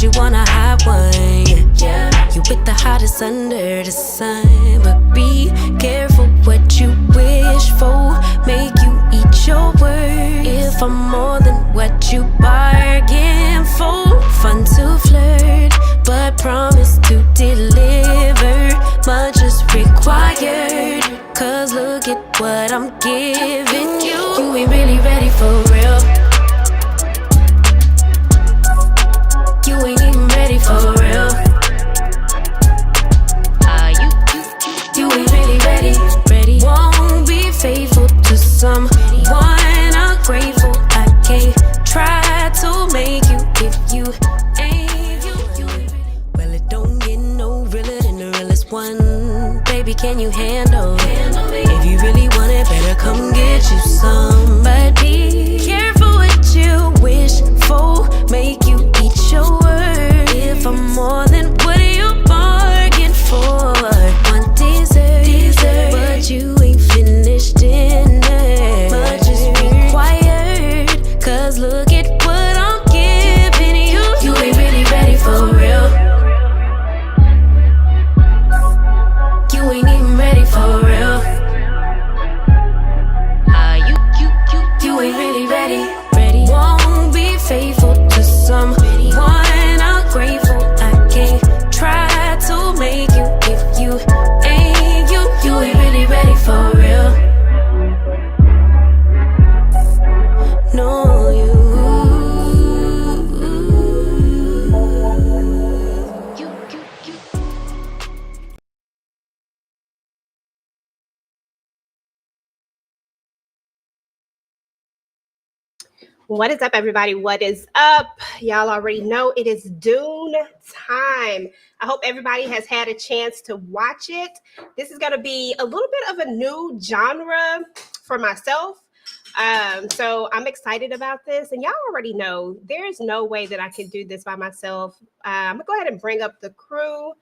but you wanna have one. Yeah, you with the hottest under the sun, but be careful what you wish for. Make you eat your words. If I'm more than what you bargain for, fun to flirt, but promise to deliver. Much is required, cause look at what I'm giving you. You ain't really ready for real. You ain't even ready for real. You ain't really ready. Won't be faithful to someone ungrateful. I can't try to make you if you ain't you ain't ready. Well, it don't get no realer than the realest one. Baby, can you handle me? If you really want it, better come get you some. But be careful what you wish for. Make you eat your word. If I'm more than what you bargained for, one dessert, but you ain't finished dinner. Much is required, cause look at what I'm giving you. You ain't really ready for real. You ain't even ready for real. You ain't really ready. Won't be faithful to someone ungrateful. I can't try to make you if you ain't you ain't really ready for real. No, you. What is up, everybody? What is up? Y'all already know it is Dune time. I hope everybody has had a chance to watch it. This is going to be a little bit of a new genre for myself. So I'm excited about this. And y'all already know there's no way that I can do this by myself. I'm going to go ahead and bring up the crew. Let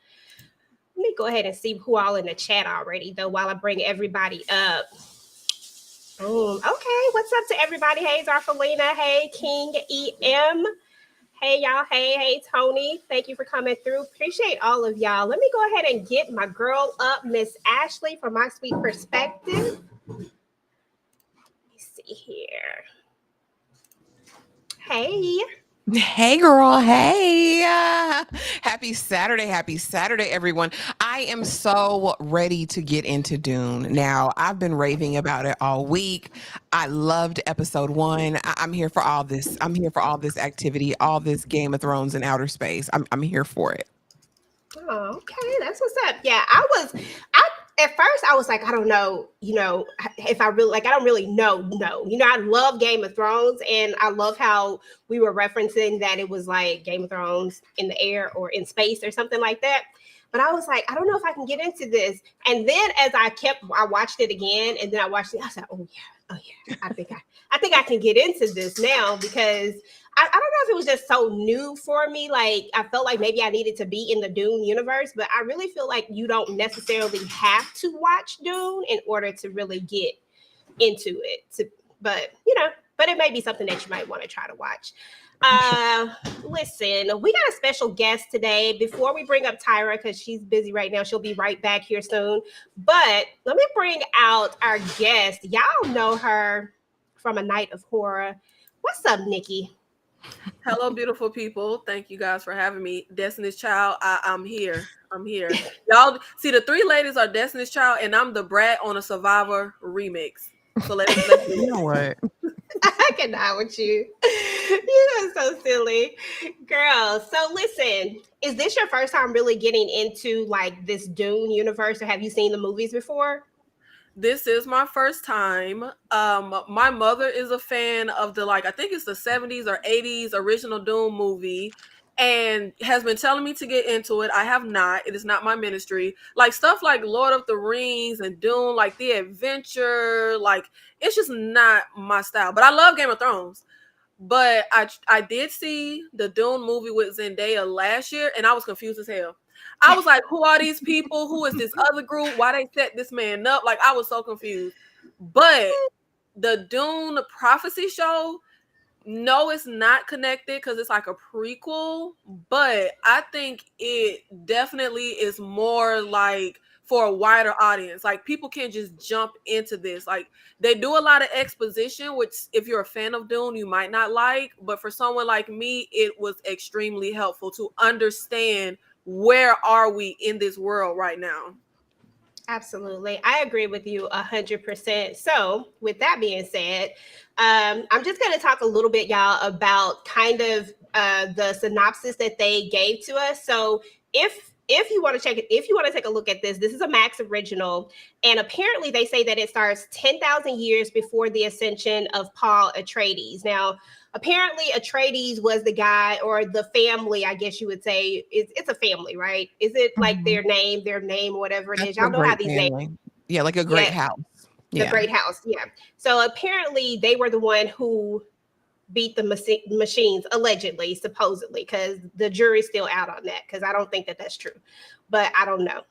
me go ahead and see who all in the chat already, though, while I bring everybody up. Okay, what's up to everybody? Hey, Zarfelina. Hey, King EM. Hey, y'all. Hey, Tony. Thank you for coming through. Appreciate all of y'all. Let me go ahead and get my girl up, Miss Ashley, from My Sweet Perspective. Let me see here. Hey girl, hey. Happy Saturday, everyone. I am so ready to get into Dune. Now, I've been raving about it all week. I loved episode 1. I'm here for all this. I'm here for all this activity, all this Game of Thrones in outer space. I'm here for it. Oh, okay, that's what's up. Yeah, at first I was like, I don't know, if I really I don't really know. I love Game of Thrones, and I love how we were referencing that it was like Game of Thrones in the air or in space or something like that. But I was like, I don't know if I can get into this. And then as I watched it again, and then I watched it, I said, oh yeah, I think I can get into this now, because I don't know if it was just so new for me. Like, I felt like maybe I needed to be in the Dune universe, but I really feel like you don't necessarily have to watch Dune in order to really get into it. But it may be something that you might want to try to watch. Listen, we got a special guest today. Before we bring up Tyra, because she's busy right now, she'll be right back here soon. But let me bring out our guest. Y'all know her from A Night of Horror. What's up, Nikki? Hello, beautiful people. Thank you guys for having me. Destiny's Child, I'm here. Y'all see, the 3 ladies are Destiny's Child, and I'm the brat on a Survivor remix. So let's you know what? I cannot with you. You are so silly, girl. So listen, is this your first time really getting into like this Dune universe, or have you seen the movies before? This is my first time. My mother is a fan of I think it's the 70s or 80s original Dune movie, and has been telling me to get into it. I have not. It is not my ministry. Like stuff like Lord of the Rings and Dune, like the adventure, it's just not my style. But I love Game of Thrones. But I did see the Dune movie with Zendaya last year, and I was confused as hell. I was like, who are these people? Who is this other group? Why they set this man up? I was so confused. But the Dune Prophecy show, No, it's not connected because it's like a prequel, but I think it definitely is more like for a wider audience. Like people can't just jump into this. Like they do a lot of exposition, which if you're a fan of Dune, you might not like, but for someone like me, it was extremely helpful to understand where are we in this world right now. Absolutely. I agree with you 100%. So, with that being said, I'm just going to talk a little bit, y'all, about kind of the synopsis that they gave to us. So, if you want to check it, if you want to take a look at this is a Max original, and apparently they say that it starts 10,000 years before the ascension of Paul Atreides. Now, apparently Atreides was the guy or the family, I guess you would say. It's a family, right? Is it like Mhm. their name, whatever it That's is? a Y'all know how great these names. family. Yeah, like a great Yeah, house. the Yeah. great house. Yeah. So apparently they were the one who beat the machines, allegedly, supposedly, because the jury's still out on that, because I don't think that that's true, but I don't know.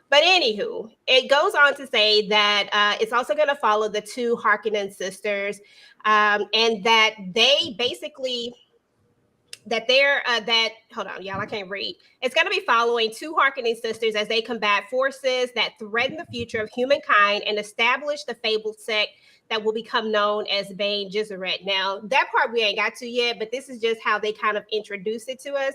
But anywho, it goes on to say that it's also going to follow the two Harkonnen sisters, and that they basically that they're that hold on, y'all, I can't read. It's going to be following two Harkonnen sisters as they combat forces that threaten the future of humankind and establish the fabled sect that will become known as Bene Gesserit. Now, that part we ain't got to yet, but this is just how they kind of introduce it to us.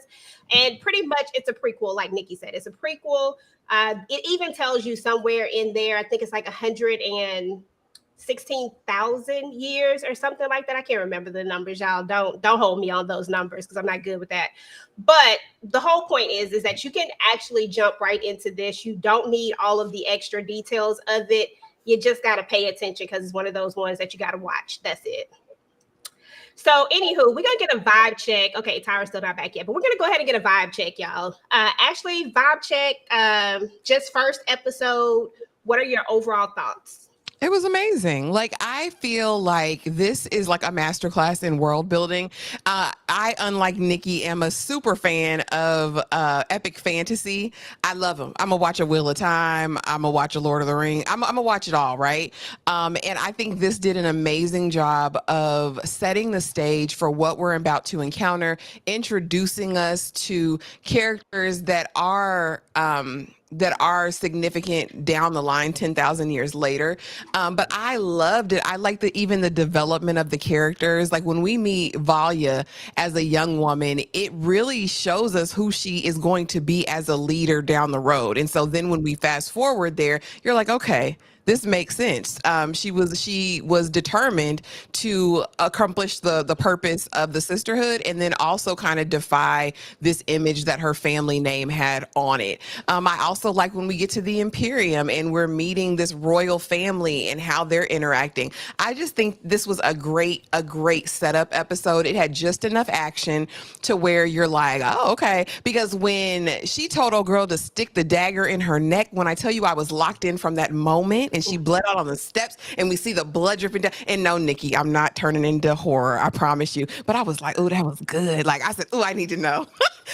And pretty much it's a prequel, like Nikki said. It's a prequel. It even tells you somewhere in there, I think it's like 116,000 years or something like that. I can't remember the numbers, y'all. Don't hold me on those numbers because I'm not good with that. But the whole point is that you can actually jump right into this. You don't need all of the extra details of it. You just got to pay attention because it's one of those ones that you got to watch. That's it. So, anywho, we're gonna get a vibe check. Okay, Tyra's still not back yet, but we're gonna go ahead and get a vibe check, y'all. Actually, vibe check. Just first episode. What are your overall thoughts? It was amazing. Like, I feel like this is like a masterclass in world building. I, unlike Nikki, am a super fan of epic fantasy. I love them. I'm gonna watch a Wheel of Time. I'm gonna watch a Lord of the Ring. I'm gonna watch it all, right? And I think this did an amazing job of setting the stage for what we're about to encounter, introducing us to characters that are significant down the line 10,000 years later. But I loved it. I like even the development of the characters. Like when we meet Valia as a young woman, it really shows us who she is going to be as a leader down the road. And so then when we fast forward there, you're like, okay, this makes sense. She was determined to accomplish the purpose of the sisterhood, and then also kind of defy this image that her family name had on it. I also like when we get to the Imperium and we're meeting this royal family and how they're interacting. I just think this was a great setup episode. It had just enough action to where you're like, oh, okay. Because when she told old girl to stick the dagger in her neck, when I tell you I was locked in from that moment, and she bled out on the steps and we see the blood dripping down. And no, Nikki, I'm not turning into horror, I promise you. But I was like, oh, that was good. Like I said, oh, I need to know.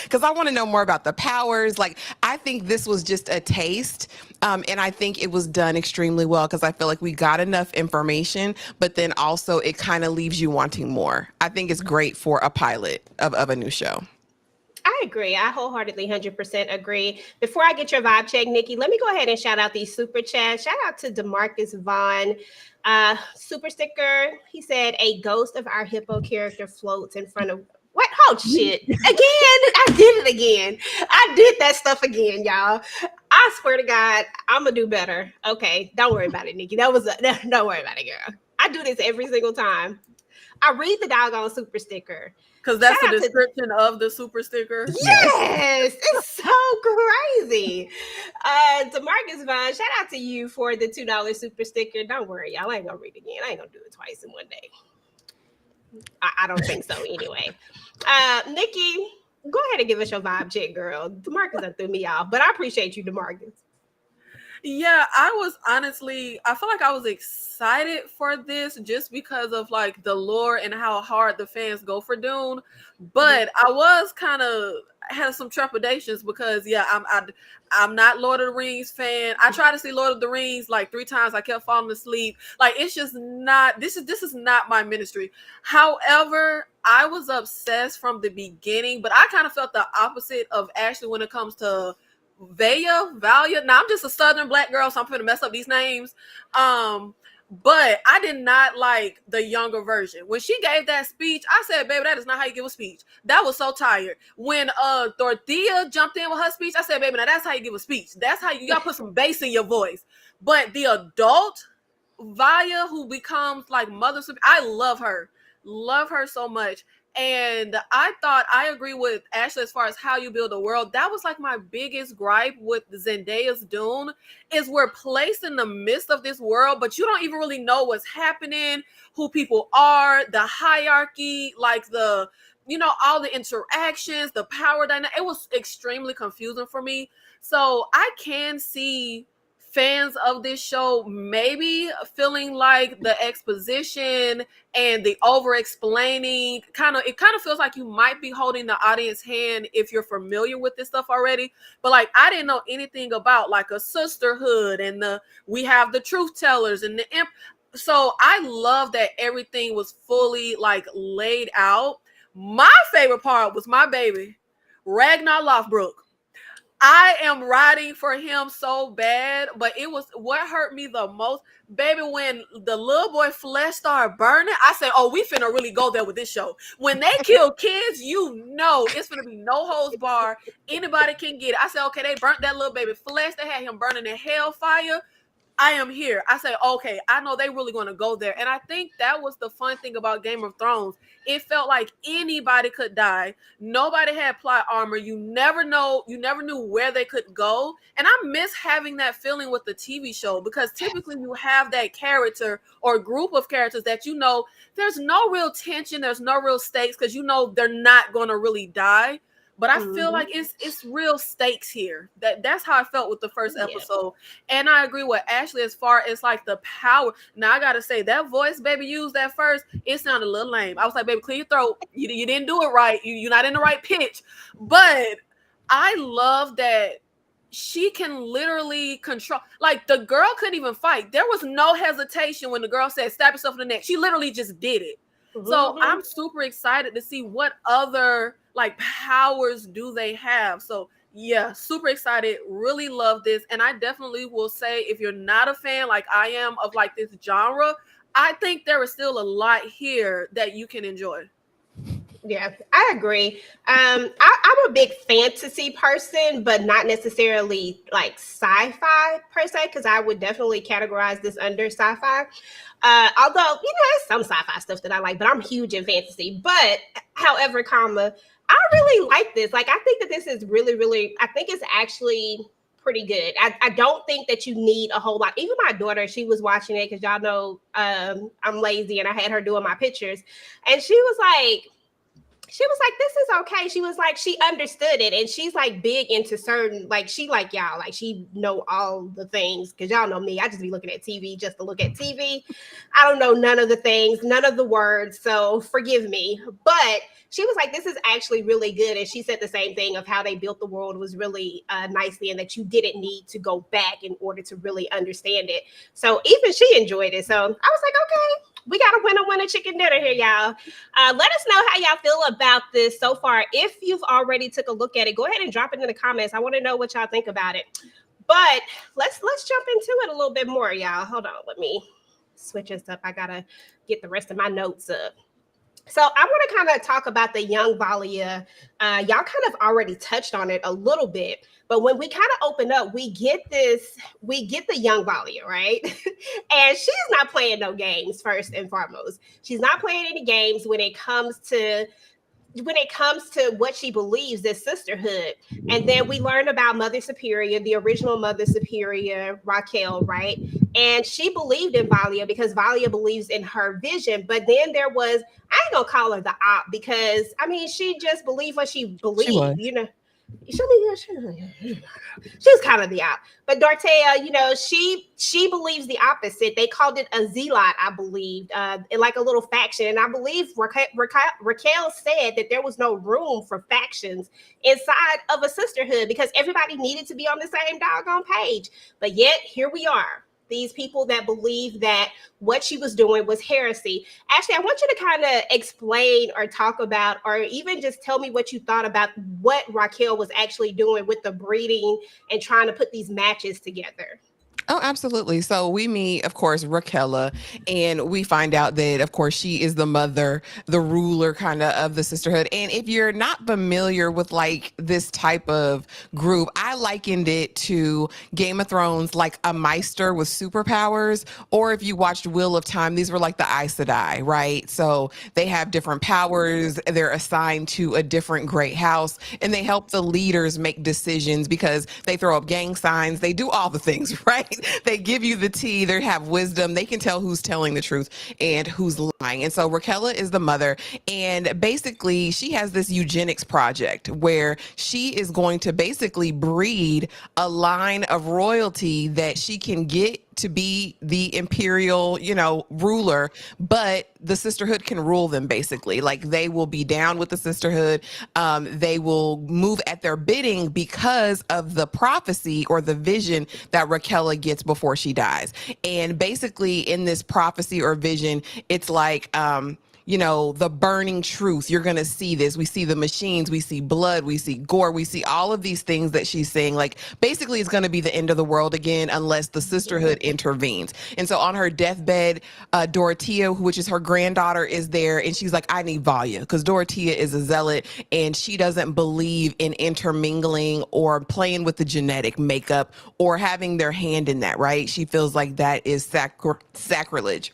Because I want to know more about the powers. Like, I think this was just a taste. And I think it was done extremely well because I feel like we got enough information, but then also it kind of leaves you wanting more. I think it's great for a pilot of a new show. I agree. I wholeheartedly 100% agree. Before I get your vibe check, Nikki, let me go ahead and shout out these super chats. Shout out to DeMarcus Vaughn. Super sticker. He said, a ghost of our hippo character floats in front of what? Oh shit. Again. I did it again. I did that stuff again, y'all. I swear to God, I'm gonna do better. Okay. Don't worry about it, Nikki. Don't worry about it, girl. I do this every single time. I read the doggone super sticker. Because that's the description of the super sticker. Yes, it's so crazy. DeMarcus Vaughn, shout out to you for the $2 super sticker. Don't worry, y'all. I ain't gonna read again. I ain't gonna do it twice in one day. I don't think so anyway. Nikki, go ahead and give us your vibe check, girl. DeMarcus done threw me off, but I appreciate you, DeMarcus. Yeah, I feel like I was excited for this just because of like the lore and how hard the fans go for Dune. But I was kind of had some trepidations because I'm not Lord of the Rings fan. I tried to see Lord of the Rings like 3 times. I kept falling asleep. Like, it's just not, this is not my ministry. However, I was obsessed from the beginning, but I kind of felt the opposite of Ashley when it comes to Valia. Now, I'm just a Southern black girl, so I'm going to mess up these names. But I did not like the younger version. When she gave that speech, I said, baby, that is not how you give a speech. That was so tired. When Dorothea jumped in with her speech, I said, baby, now that's how you give a speech. That's how you gotta put some bass in your voice. But the adult Vaya, who becomes like Mother, I love her so much. And I agree with Ashley as far as how you build a world. That was like my biggest gripe with Zendaya's Dune, is we're placed in the midst of this world, but you don't even really know what's happening, who people are, the hierarchy, like all the interactions, the power dynamic. It was extremely confusing for me. So I can see fans of this show maybe feeling like the exposition and the over explaining it kind of feels like you might be holding the audience hand if you're familiar with this stuff already. But like, I didn't know anything about like a sisterhood and we have the truth tellers and the imp. So I love that everything was fully like laid out. My favorite part was my baby Ragnar Lothbrok. I am riding for him so bad, but it was what hurt me the most, baby, when the little boy flesh started burning. I said, oh, we finna really go there with this show. When they kill kids, it's finna be no holds bar. Anybody can get it. I said, okay, they burnt that little baby flesh. They had him burning in hellfire. I am here. I say, okay, I know they really going to go there. And I think that was the fun thing about Game of Thrones. It felt like anybody could die. Nobody had plot armor. You never knew where they could go. And I miss having that feeling with the TV show, because typically you have that character or group of characters that there's no real tension, there's no real stakes, because they're not going to really die. But I feel like it's real stakes here. That's how I felt with the first episode. Yeah. And I agree with Ashley as far as like the power. Now I gotta say, that voice baby used at first, it sounded a little lame. I was like, baby, clear your throat. You didn't do it right. You're not in the right pitch. But I love that she can literally control. Like, the girl couldn't even fight. There was no hesitation when the girl said, stab yourself in the neck. She literally just did it. So I'm super excited to see what other like powers do they have. So yeah, super excited. Really love this. And I definitely will say, if you're not a fan like I am of like this genre, I think there is still a lot here that you can enjoy. Yeah, I agree. I'm a big fantasy person, but not necessarily like sci-fi per se, because I would definitely categorize this under sci-fi. Although, there's some sci-fi stuff that I like, but I'm huge in fantasy. But however, I really like this. Like, I think that this is really, really, I think it's actually pretty good. I don't think that you need a whole lot. Even my daughter, she was watching it because y'all know I'm lazy and I had her doing my pictures. And she was like, this is okay. She was like, she understood it. And she's like big into certain, like, she like y'all, like she know all the things. Cause y'all know me, I just be looking at TV just to look at TV. I don't know none of the things, none of the words. So forgive me. But she was like, this is actually really good. And she said the same thing of how they built the world was really nicely, and that you didn't need to go back in order to really understand it. So even she enjoyed it. So I was like, okay, we got a winner chicken dinner here, y'all. Let us know how y'all feel about this so far. If you've already took a look at it, go ahead and drop it in the comments. I want to know what y'all think about it. But let's jump into it a little bit more, y'all. Hold on, let me switch this up. I gotta get the rest of my notes up. So I want to kind of talk about the young Valia. Y'all kind of already touched on it a little bit, but when we kind of open up, we get the young Valia, right? And she's not playing no games, first and foremost. She's not playing any games when it comes to what she believes is sisterhood. And then we learn about Mother Superior, the original Mother Superior, Raquel, right? And she believed in Valia because Valia believes in her vision. But then there was, I ain't gonna call her the op, because I mean, she just believed what she believed, She's kind of the op. But Dorothea, she believes the opposite. They called it a zealot, I believe, like a little faction. And I believe Raquel said that there was no room for factions inside of a sisterhood because everybody needed to be on the same doggone page. But yet, here we are. These people that believe that what she was doing was heresy. Actually, I want you to kind of explain or talk about, or even just tell me what you thought about what Raquel was actually doing with the breeding and trying to put these matches together. Oh, absolutely. So we meet, of course, Raquella, and we find out that, of course, she is the mother, the ruler kind of the sisterhood. And if you're not familiar with like this type of group, I likened it to Game of Thrones, like a Meister with superpowers. Or if you watched Wheel of Time, these were like the Aes Sedai, right? So they have different powers. They're assigned to a different great house, and they help the leaders make decisions because they throw up gang signs. They do all the things, right? They give you the tea. They have wisdom. They can tell who's telling the truth and who's lying. And so Raquella is the mother. And basically, she has this eugenics project where she is going to basically breed a line of royalty that she can get to be the imperial, ruler, but the sisterhood can rule them basically. Like they will be down with the sisterhood. They will move at their bidding because of the prophecy or the vision that Raquella gets before she dies. And basically in this prophecy or vision, it's like, the burning truth. You're going to see this. We see the machines, we see blood, we see gore, we see all of these things that she's saying. Like basically it's going to be the end of the world again unless the sisterhood intervenes. And so on her deathbed, Dorothea, which is her granddaughter, is there, and she's like, I need Valia, because Dorothea is a zealot and she doesn't believe in intermingling or playing with the genetic makeup or having their hand in that, right? She feels like that is sacrilege.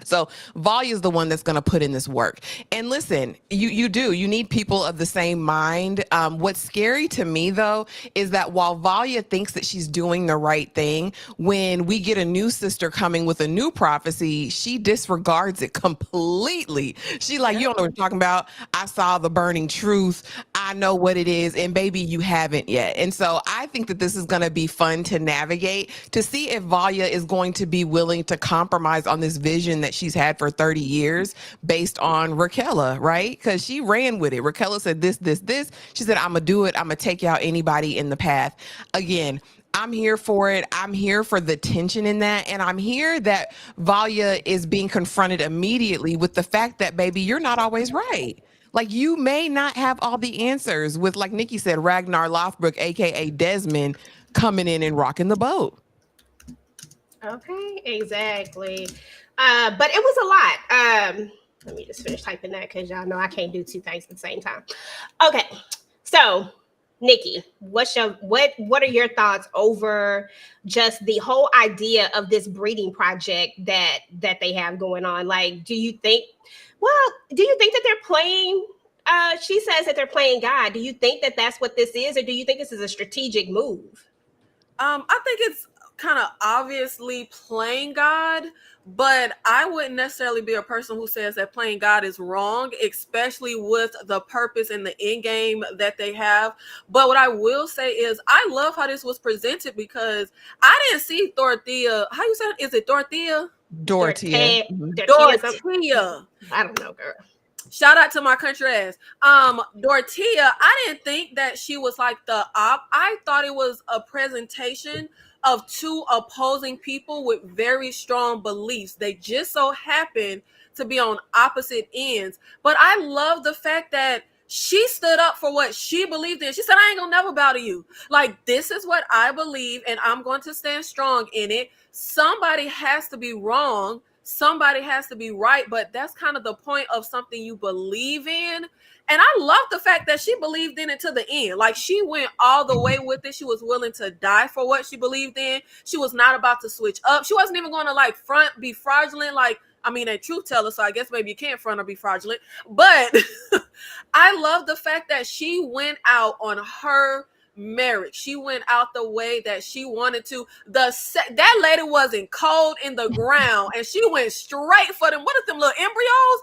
So Valia is the one that's going to put in this work. And listen, you need people of the same mind. What's scary to me, though, is that while Valia thinks that she's doing the right thing, when we get a new sister coming with a new prophecy, she disregards it completely. She like, you don't know what you're talking about. I saw the burning truth. I know what it is. And baby, you haven't yet. And so I think that this is going to be fun to navigate, to see if Valia is going to be willing to compromise on this vision that she's had for 30 years based on Raquella, right? Because she ran with it. Raquella said this. She said, I'm going to do it. I'm going to take out anybody in the path. Again, I'm here for it. I'm here for the tension in that. And I'm here that Valia is being confronted immediately with the fact that, baby, you're not always right. Like you may not have all the answers with, like Nikki said, Ragnar Lothbrok, aka Desmond, coming in and rocking the boat. Okay, exactly. But it was a lot. Let me just finish typing that because y'all know I can't do two things at the same time. Okay, so Nikki, what are your thoughts over just the whole idea of this breeding project that they have going on? Like, do you think that they're playing? She says that they're playing God. Do you think that that's what this is, or do you think this is a strategic move? I think it's kind of obviously playing God, but I wouldn't necessarily be a person who says that playing God is wrong, especially with the purpose and the end game that they have. But what I will say is I love how this was presented because I didn't see Dorothea. How you say it? Is it Dorothea? Dorothea. Dorothea. I don't know, girl. Shout out to my country ass. Dorothea, I didn't think that she was like the op. I thought it was a presentation of two opposing people with very strong beliefs. They just so happen to be on opposite ends. But I love the fact that she stood up for what she believed in. She said, I ain't gonna never bow to you. Like, this is what I believe, and I'm going to stand strong in it. Somebody has to be wrong. Somebody has to be right, but that's kind of the point of something you believe in. And I love the fact that she believed in it to the end. Like, she went all the way with it. She was willing to die for what she believed in. She was not about to switch up. She wasn't even going to like be fraudulent. Like, I mean, a truth teller, so I guess maybe you can't front or be fraudulent. But I love the fact that she went out on her merit. She went out the way that she wanted to. That lady wasn't cold in the ground, and she went straight for them. What is them little embryos?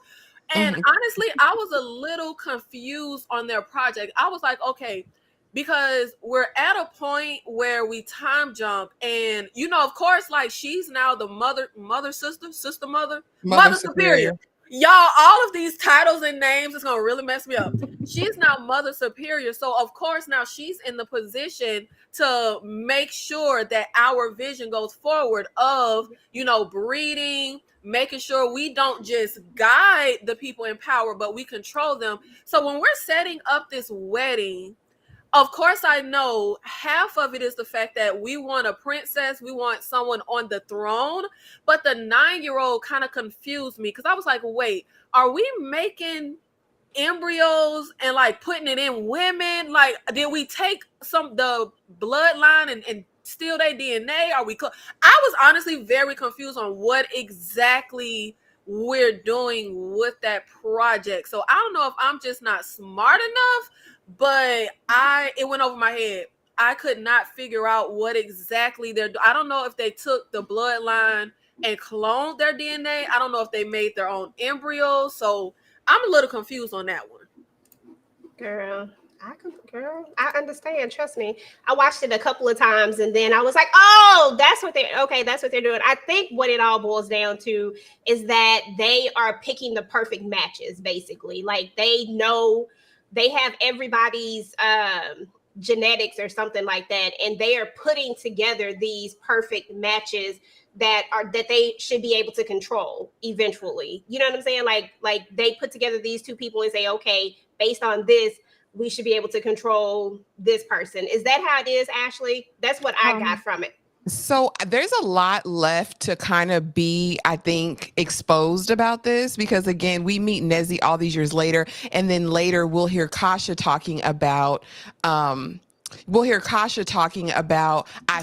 And honestly, I was a little confused on their project. I was like, okay, because we're at a point where we time jump, and of course, like, she's now the mother superior. Superior. Y'all, all of these titles and names is gonna really mess me up. She's now mother superior, so of course now she's in the position to make sure that our vision goes forward of breeding, making sure we don't just guide the people in power, but we control them. So when we're setting up this wedding, of course, I know half of it is the fact that we want a princess, we want someone on the throne, but the 9-year-old kind of confused me, because I was like, wait, are we making embryos and like putting it in women? Like, did we take the bloodline and steal their DNA? I was honestly very confused on what exactly we're doing with that project. So I don't know if I'm just not smart enough, but it went over my head. I could not figure out what exactly I don't know if they took the bloodline and cloned their DNA. I don't know if they made their own embryos. So I'm a little confused on that one. Girl, I understand. Trust me. I watched it a couple of times and then I was like, oh, that's what they're doing. I think what it all boils down to is that they are picking the perfect matches, basically. Like, they know they have everybody's genetics or something like that, and they are putting together these perfect matches that they should be able to control eventually. You know what I'm saying? Like they put together these two people and say, okay, based on this, we should be able to control this person. Is that how it is, Ashley? That's what I got from it. So there's a lot left to kind of be, I think, exposed about this, because again, we meet Nezzy all these years later, and then later we'll hear Kasha talking about I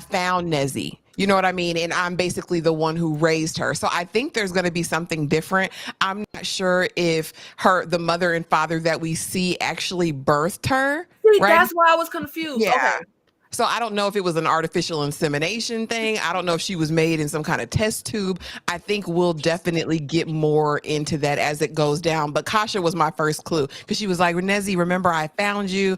found Nezzy. You know what I mean? And I'm basically the one who raised her. So I think there's going to be something different. I'm not sure if the mother and father that we see actually birthed her. See, right? That's why I was confused. Yeah. Okay. So I don't know if it was an artificial insemination thing. I don't know if she was made in some kind of test tube. I think we'll definitely get more into that as it goes down. But Kasha was my first clue, because she was like, Nezzy, remember I found you.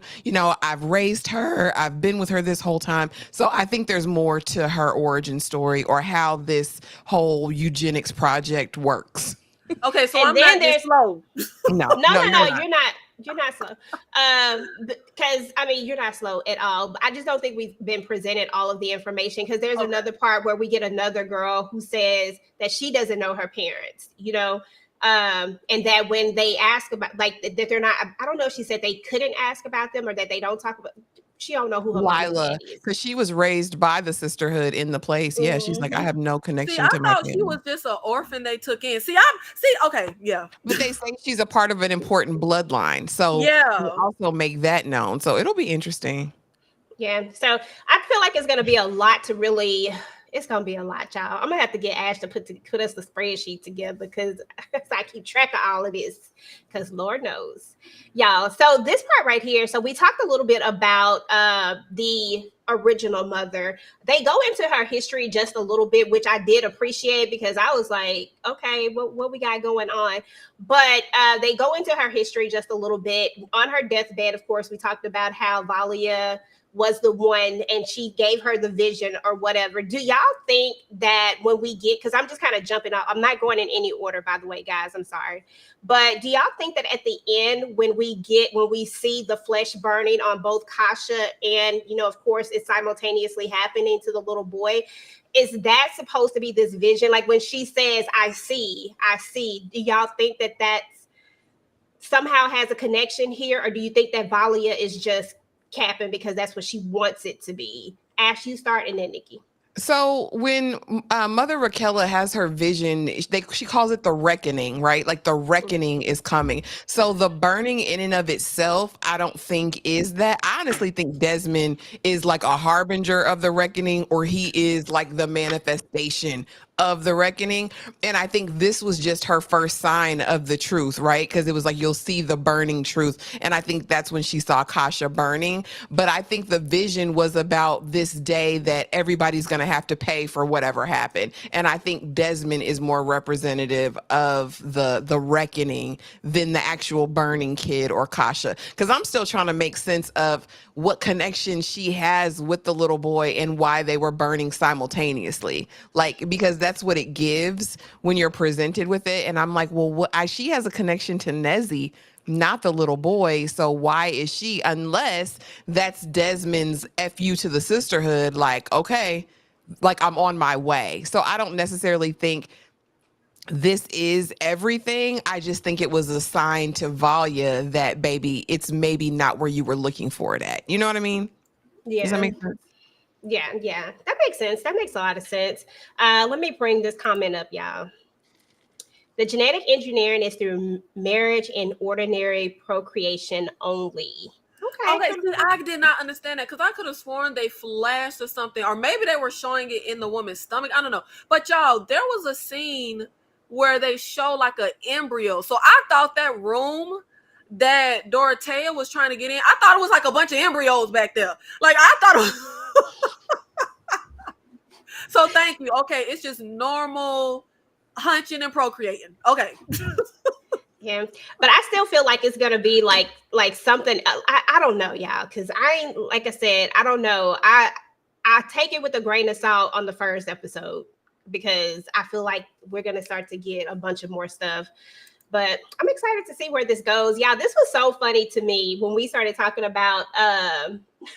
I've raised her. I've been with her this whole time. So I think there's more to her origin story, or how this whole eugenics project works. Okay, so I'm not this slow. No, you're not slow. Because you're not slow at all. I just don't think we've been presented all of the information, because there's another part where we get another girl who says that she doesn't know her parents, and that when they ask about, like, that they're not, I don't know if she said they couldn't ask about them or that they don't talk about. She don't know who her Lila, because she was raised by the Sisterhood in the place. Yeah, she's like, I have no connection to my family. I thought she was just an orphan they took in. Okay, yeah. But they say she's a part of an important bloodline, so yeah, we'll also make that known. So it'll be interesting. Yeah, so I feel like it's going to be a lot to really. It's going to be a lot, y'all. I'm going to have to get Ash to put us the spreadsheet together, because I keep track of all of this, because Lord knows. Y'all, so this part right here, so we talked a little bit about the original mother. They go into her history just a little bit, which I did appreciate, because I was like, okay, what we got going on? But they go into her history just a little bit. On her deathbed, of course, we talked about how Valia was the one and she gave her the vision or whatever. Do y'all think that when we get, because I'm just kind of jumping out, I'm not going in any order, by the way, guys, I'm sorry. But do y'all think that at the end, when we see the flesh burning on both Kasha and, of course, it's simultaneously happening to the little boy, is that supposed to be this vision? Like when she says, I see, do y'all think that that's somehow has a connection here? Or do you think that Valia is just capping because that's what she wants it to be? Ash, you start, and then Nikki. So when Mother Rakela has her vision, she calls it the reckoning, right? Like the reckoning is coming. So the burning in and of itself, I don't think is that. I honestly think Desmond is like a harbinger of the reckoning, or he is like the manifestation of the reckoning. And I think this was just her first sign of the truth, right? Because it was like, you'll see the burning truth. And I think that's when she saw Kasha burning. But I think the vision was about this day that everybody's going to have to pay for whatever happened. And I think Desmond is more representative of the reckoning than the actual burning kid or Kasha. Because I'm still trying to make sense of what connection she has with the little boy and why they were burning simultaneously. Like, because that's what it gives when you're presented with it. And I'm like, well, she has a connection to Nezzy, not the little boy. So why is she, unless that's Desmond's FU to the sisterhood, like, okay, like I'm on my way. So I don't necessarily think this is everything. I just think it was a sign to Valia that, baby, it's maybe not where you were looking for it at. You know what I mean? Yeah. Does that make sense? Yeah. That makes sense. That makes a lot of sense. Let me bring this comment up, y'all. The genetic engineering is through marriage and ordinary procreation only. Okay, see, I did not understand that because I could have sworn they flashed or something, or maybe they were showing it in the woman's stomach. I don't know. But y'all, there was a scene where they show like an embryo. So I thought that room that Dorothea was trying to get in, I thought it was like a bunch of embryos back there. Like I thought it was So thank you. Okay, it's just normal hunching and procreating. Okay. Yeah, but I still feel like it's gonna be like something. I don't know, y'all, because like I said, I don't know. I take it with a grain of salt on the first episode because I feel like we're gonna start to get a bunch of more stuff. But I'm excited to see where this goes. Yeah, this was so funny to me when we started talking about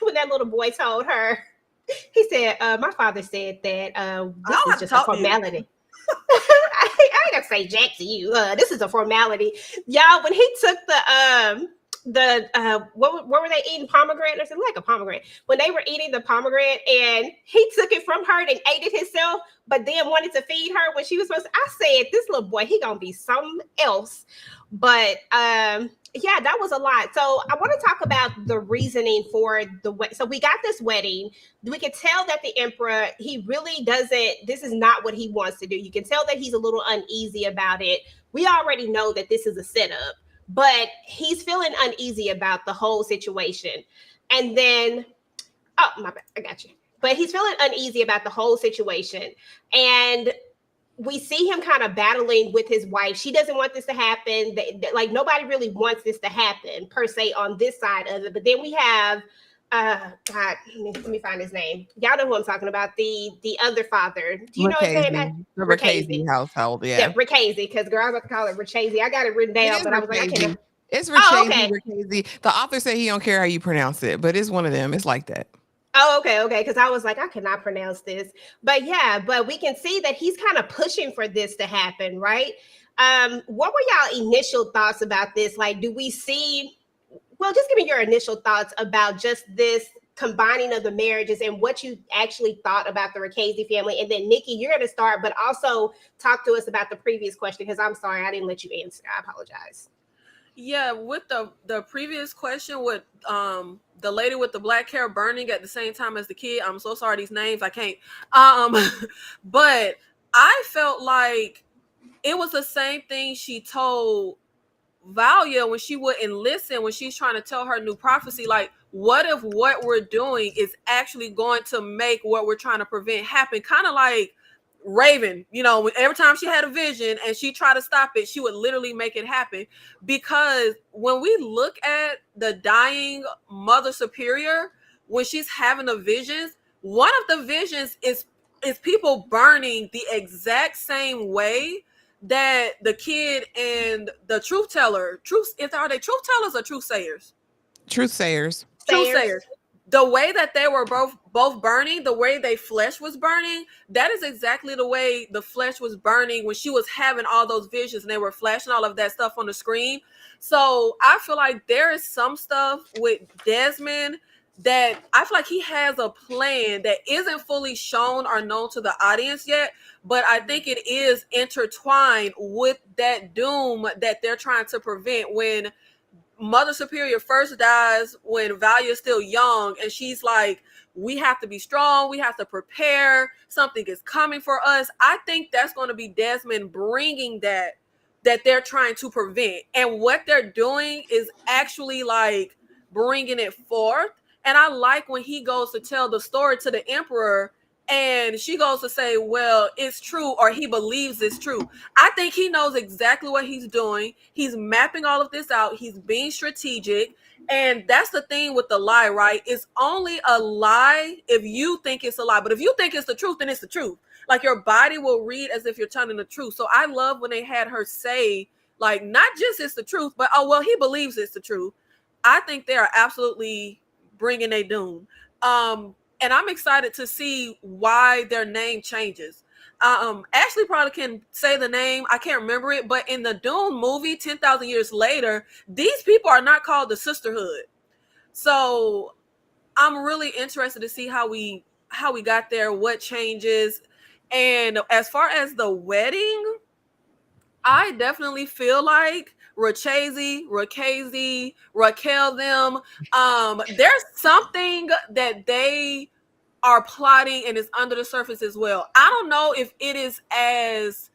when that little boy told her. He said, "My father said that this is just a formality." I ain't gonna say jack to you. This is a formality, y'all. When he took what were they eating, pomegranate or something, like a pomegranate? When they were eating the pomegranate, and he took it from her and ate it himself, but then wanted to feed her when she was supposed to. I said, this little boy, he gonna be something else. But yeah, that was a lot. So I want to talk about the reasoning for the wedding. So we got this wedding. We can tell that the emperor, he really doesn't, this is not what he wants to do. You can tell that he's a little uneasy about it. We already know that this is a setup, but he's feeling uneasy about the whole situation. And then, oh, my bad, I got you. But he's feeling uneasy about the whole situation. And we see him kind of battling with his wife. She doesn't want this to happen. Like nobody really wants this to happen per se on this side of it. But then we have, God, let me find his name. Y'all know who I'm talking about. The other father. Do you know his name? The Ricchese household. Yeah, Ricchese. Because girl, I was gonna call it Ricchese. I got it written down, but I was like, I can't. It's Ricchese. Okay. Ricchese. The author said he don't care how you pronounce it, but it's one of them. It's like that. Oh, okay. Because I was like, I cannot pronounce this. But yeah, but we can see that he's kind of pushing for this to happen, right? What were y'all initial thoughts about this? Like, do we see, well, just give me your initial thoughts about just this combining of the marriages and what you actually thought about the Ricchese family. And then Nikki, you're going to start, but also talk to us about the previous question, because I'm sorry, I didn't let you answer. I apologize. Yeah, with the previous question with the lady with the black hair burning at the same time as the kid. I'm so sorry, these names I can't. But I felt like it was the same thing she told Valia when she wouldn't listen, when she's trying to tell her new prophecy. Like, what if what we're doing is actually going to make what we're trying to prevent happen? Kind of like Raven, you know, every time she had a vision and she tried to stop it, she would literally make it happen. Because when we look at the dying Mother Superior, when she's having the visions, one of the visions is people burning the exact same way that the kid and the truth teller, are they truth tellers or truth sayers? Truth sayers. Truth sayers. The way that they were both burning, the way their flesh was burning, that is exactly the way the flesh was burning when she was having all those visions and they were flashing all of that stuff on the screen. So I feel like there is some stuff with Desmond that I feel like he has a plan that isn't fully shown or known to the audience yet, but I think it is intertwined with that doom that they're trying to prevent when Mother Superior first dies when Valya's still young, and she's like, we have to be strong, we have to prepare, something is coming for us. I think that's going to be Desmond bringing that they're trying to prevent, and what they're doing is actually like bringing it forth. And I like when he goes to tell the story to the Emperor, and she goes to say, well, it's true, or he believes it's true. I think he knows exactly what he's doing. He's mapping all of this out. He's being strategic. And that's the thing with the lie, right? It's only a lie if you think it's a lie. But if you think it's the truth, then it's the truth. Like, your body will read as if you're telling the truth. So I love when they had her say, like, not just it's the truth, but, oh, well, he believes it's the truth. I think they are absolutely bringing a Dune. And I'm excited to see why their name changes. Ashley probably can say the name. I can't remember it, but in the Dune movie, 10,000 years later, these people are not called the Sisterhood. So I'm really interested to see how we got there, what changes. And as far as the wedding, I definitely feel like Raquel, them, there's something that they are plotting and is under the surface as well. I don't know if it is as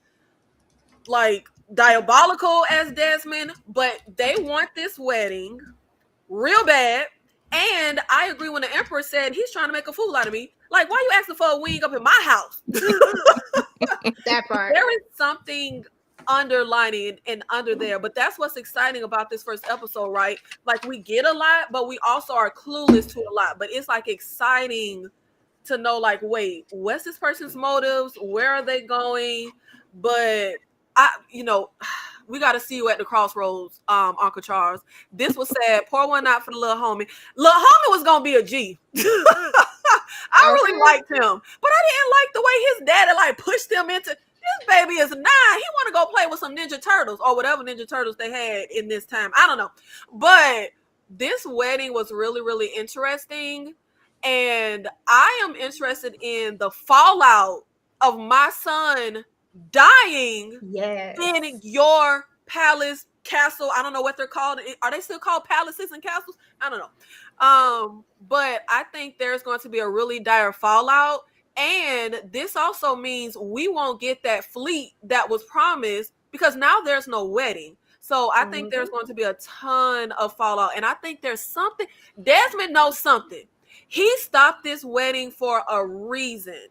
like diabolical as Desmond, but they want this wedding real bad. And I agree when the Emperor said he's trying to make a fool out of me. Like, why you asking for a wing up in my house? That part. There is something underlining and under there, but that's what's exciting about this first episode, right? Like, we get a lot, but we also are clueless to a lot. But it's like exciting to know, like, wait, what's this person's motives? Where are they going? But we got to see you at the crossroads, Uncle Charles. This was sad. Pour one out for the little homie. Little homie was gonna be a G. I really liked him, but I didn't like the way his daddy like pushed him into. This baby is 9. He want to go play with some Ninja Turtles or whatever Ninja Turtles they had in this time. I don't know, but this wedding was really, really interesting, and I am interested in the fallout of my son dying in your palace, castle. I don't know what they're called. Are they still called palaces and castles? I don't know. But I think there's going to be a really dire fallout. And this also means we won't get that fleet that was promised because now there's no wedding. So I think there's going to be a ton of fallout. And I think there's something. Desmond knows something. He stopped this wedding for a reason.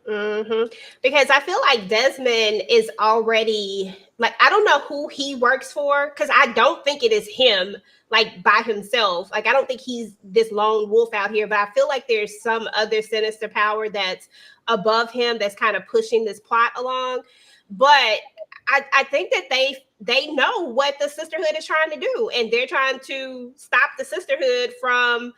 Because I feel like Desmond is already like, I don't know who he works for, because I don't think it is him like by himself. Like, I don't think he's this lone wolf out here, but I feel like there's some other sinister power that's above him that's kind of pushing this plot along. But I think that they know what the Sisterhood is trying to do, and they're trying to stop the Sisterhood from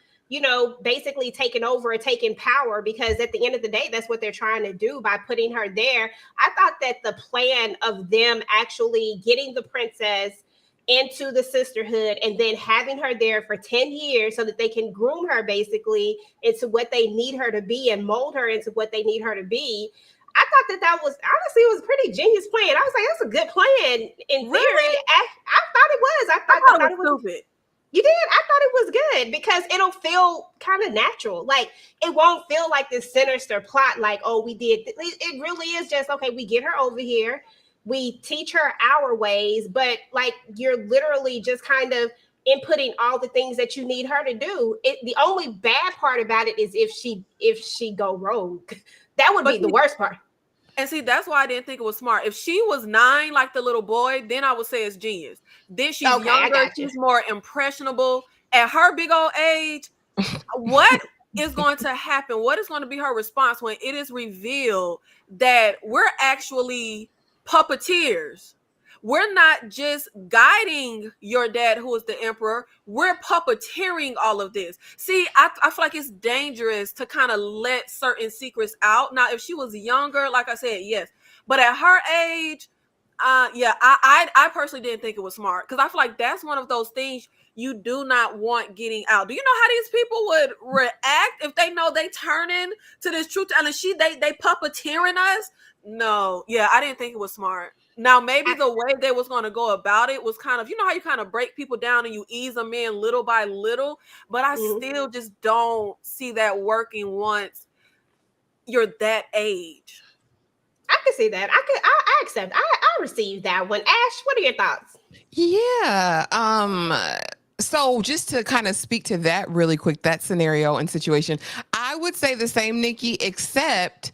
basically taking over or taking power, because at the end of the day, that's what they're trying to do by putting her there. I thought that the plan of them actually getting the princess into the Sisterhood and then having her there for 10 years so that they can groom her basically into what they need her to be and mold her into what they need her to be. I thought that was, honestly, it was a pretty genius plan. I was like, that's a good plan in theory. Really? I thought it was. I thought it was stupid. You did? I thought it was good because it'll feel kind of natural. Like, it won't feel like this sinister plot, like, oh, we did. It really is just, okay, we get her over here. We teach her our ways, but like, you're literally just kind of inputting all the things that you need her to do. The only bad part about it is if she go rogue. That would be the worst part. And see, that's why I didn't think it was smart. If she was 9, like the little boy, then I would say it's genius. Then she's younger, she's more impressionable. At her big old age, what is going to happen? What is going to be her response when it is revealed that we're actually puppeteers? We're not just guiding your dad, who is the emperor. We're puppeteering all of this. See, I feel like it's dangerous to kind of let certain secrets out. Now, if she was younger, like I said, yes. But at her age, I personally didn't think it was smart, because I feel like that's one of those things you do not want getting out. Do you know how these people would react if they know they turning to this truth? And they puppeteering us? No. Yeah, I didn't think it was smart. Now, maybe the way they was going to go about it was kind of, you know how you kind of break people down and you ease them in little by little, but I still just don't see that working once you're that age. I can see that. I accept. I received that one. Ash, what are your thoughts? Yeah. So just to kind of speak to that really quick, that scenario and situation, I would say the same, Nikki, except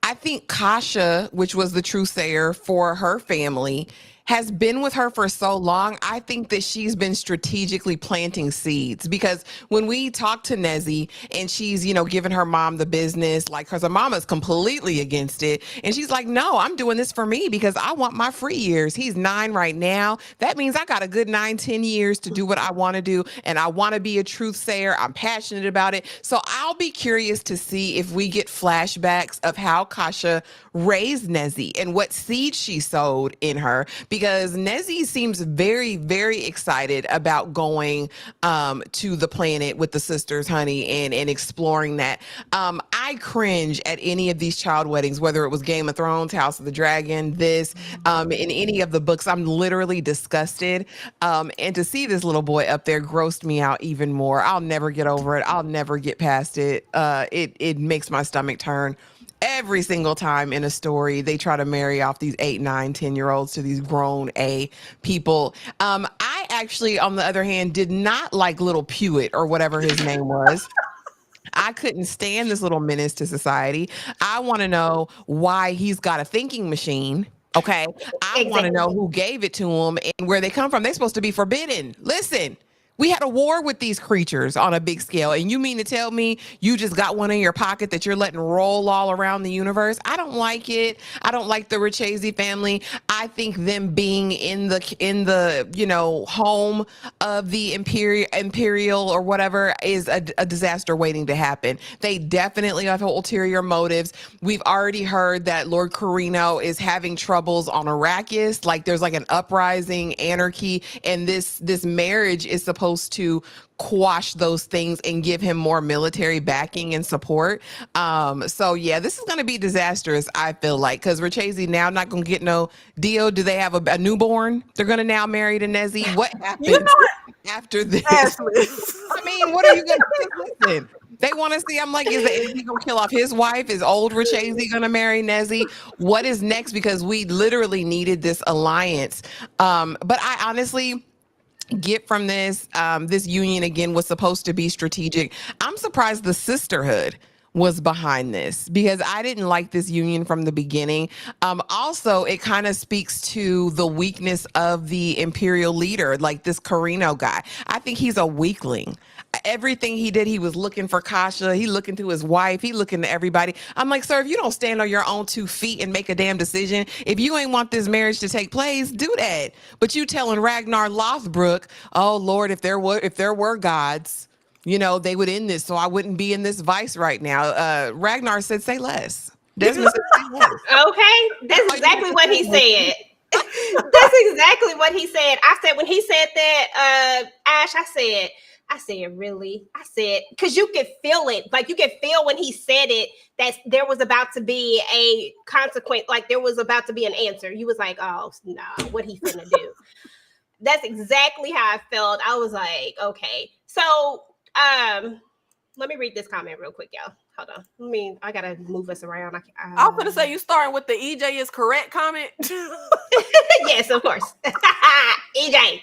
I think Kasha, which was the truthsayer for her family, has been with her for so long. I think that she's been strategically planting seeds, because when we talk to Nezzy and she's, giving her mom the business, like, because her mama's completely against it. And she's like, no, I'm doing this for me because I want my free years. He's 9 right now. That means I got a good 9-10 years to do what I want to do. And I want to be a truthsayer. I'm passionate about it. So I'll be curious to see if we get flashbacks of how Kasha raised Nezzy and what seeds she sowed in her, because Nezzy seems very, very excited about going to the planet with the sisters, honey, and exploring that. I cringe at any of these child weddings, whether it was Game of Thrones, House of the Dragon, this, in any of the books. I'm literally disgusted. And to see this little boy up there grossed me out even more. I'll never get over it. I'll never get past it. It makes my stomach turn. Every single time in a story, they try to marry off these 8, 9, 10-year-olds to these grown A people. I actually, on the other hand, did not like little Pewitt or whatever his name was. I couldn't stand this little menace to society. I want to know why he's got a thinking machine. Okay. I want to know who gave it to him and where they come from. They're supposed to be forbidden. Listen. We had a war with these creatures on a big scale, and you mean to tell me you just got one in your pocket that you're letting roll all around the universe? I don't like it. I don't like the Richese family. I think them being in the home of the Imperial or whatever is a disaster waiting to happen. They definitely have ulterior motives. We've already heard that Lord Corrino is having troubles on Arrakis. Like, there's like an uprising, anarchy, and this marriage is supposed to quash those things and give him more military backing and support. So yeah, this is going to be disastrous, I feel like, because Richese now not going to get no deal. Do they have a newborn? They're going to now marry to Nezzy. What happens after this? I mean, what are you going to listen? They want to see. I'm like, is he going to kill off his wife? Is old Richese going to marry Nezzy? What is next? Because we literally needed this alliance. But I honestly get from this union, again, was supposed to be strategic. I'm surprised the Sisterhood was behind this, because I didn't like this union from the beginning. Also, it kind of speaks to the weakness of the Imperial leader, like this Corrino guy. I think he's a weakling. Everything he did, he was looking for Kasha. He looking to his wife. He looking to everybody. I'm like, sir, if you don't stand on your own 2 feet and make a damn decision, if you ain't want this marriage to take place, do that. But you telling Ragnar Lothbrok, oh Lord, if there were gods, they would end this, so I wouldn't be in this vice right now. Ragnar said, say less. Desmond said, say less. Okay, that's exactly what he said. That's exactly what he said. I said, when he said that, Ash, I said, really? I said, because you could feel it. Like, you could feel when he said it that there was about to be a consequence. Like, there was about to be an answer. You was like, oh, no, what he finna do? That's exactly how I felt. I was like, okay. So, let me read this comment real quick, y'all. Hold on. I gotta move us around. I was gonna say, you starting with the EJ is correct comment. Yes, of course. EJ.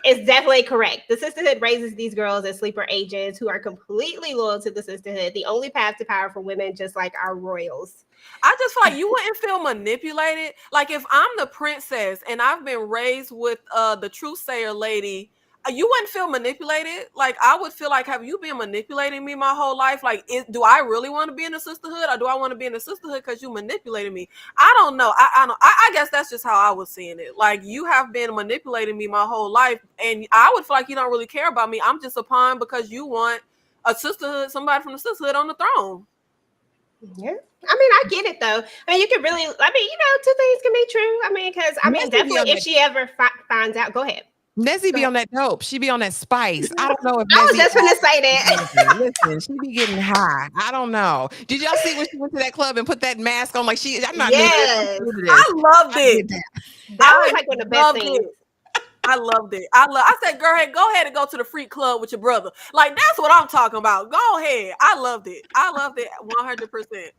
It's definitely correct. The Sisterhood raises these girls as sleeper agents who are completely loyal to the Sisterhood, the only path to power for women, just like our royals. I just feel like you wouldn't feel manipulated. Like, if I'm the princess and I've been raised with the truthsayer lady, you wouldn't feel manipulated. Like, I would feel like, have you been manipulating me my whole life? Like, do I really want to be in the Sisterhood, or do I want to be in the Sisterhood because you manipulated me? I don't know. I guess that's just how I was seeing it. Like, you have been manipulating me my whole life, and I would feel like you don't really care about me. I'm just a pawn because you want a Sisterhood, somebody from the Sisterhood on the throne. Yeah. I get it though. You could really, 2 things can be true. Because, definitely if she ever finds out, go ahead. Nezzy Go be ahead. on that dope. She be on that spice. I don't know if I was Nezzy just gonna say that. listen, she be getting high. I don't know. Did y'all see when she went to that club and put that mask on? Like I'm not new to this. I'm Yes, new to this. I loved I it. did that. that was I like one of the best loved things. it. I loved it. I said, girl, hey, go ahead and go to the freak club with your brother. Like, that's what I'm talking about. Go ahead. I loved it. I loved it 100%.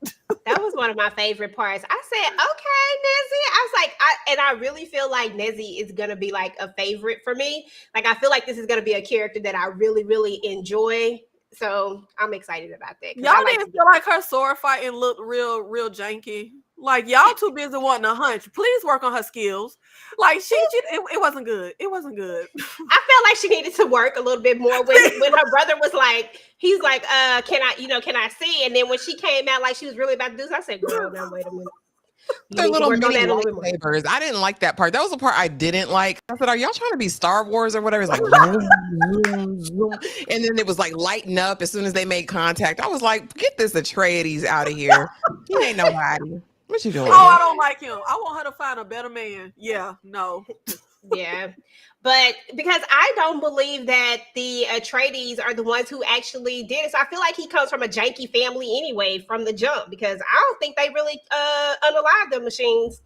That was one of my favorite parts. I said, okay, Nezzy. I was like, I really feel like Nezzy is gonna be like a favorite for me. Like, I feel like this is gonna be a character that I really, really enjoy. So I'm excited about that because Y'all I like to didn't feel like her sword fighting looked real janky. Like, y'all too busy wanting a hunch. Please work on her skills. Like, it wasn't good. It wasn't good. I felt like she needed to work a little bit more when her brother was like, he's like, can I see? And then when she came out like she was really about to do this, I said, girl, now wait a minute. You Their need to little work on mini that a little bit more. lightsabers. I didn't like that part. That was the part I didn't like. I said, "Are y'all trying to be Star Wars or whatever?" It's like, zoom, zoom, zoom. And then it was like lighting up as soon as they made contact. I was like, "Get this Atreides out of here. He ain't nobody. What you doing?" Oh, I don't like him. I want her to find a better man. Yeah, no. Yeah. But because I don't believe that the Atreides are the ones who actually did it. So I feel like he comes from a janky family anyway from the jump because I don't think they really unalived the machines.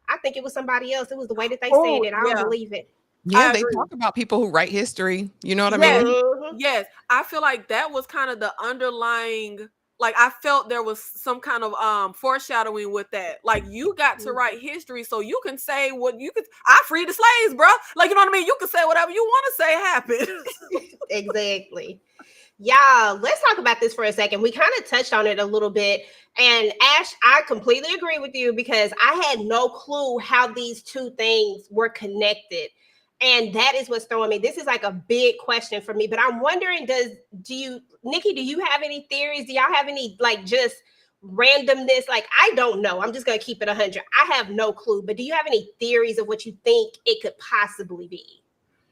I think it was somebody else. It was the way that they Oh, said it. I don't yeah. believe it. Yeah, I they agree. talk about people who write history. You know what I Yes, mean? Mhm. yes. I feel like that was kind of the underlying. Like, I felt there was some kind of foreshadowing with that. Like, you got to write history so you can say what you could. I freed the slaves, bro. Like, you know what I mean? You can say whatever you want to say happened. Exactly. Y'all, let's talk about this for a second. We kind of touched on it a little bit. And Ash, I completely agree with you because I had no clue how these two things were connected. And that is what's throwing me. This is like a big question for me. But I'm wondering, Nikki, do you have any theories? Do y'all have any like just randomness? Like, I don't know. I'm just gonna keep it 100. I have no clue. But do you have any theories of what you think it could possibly be?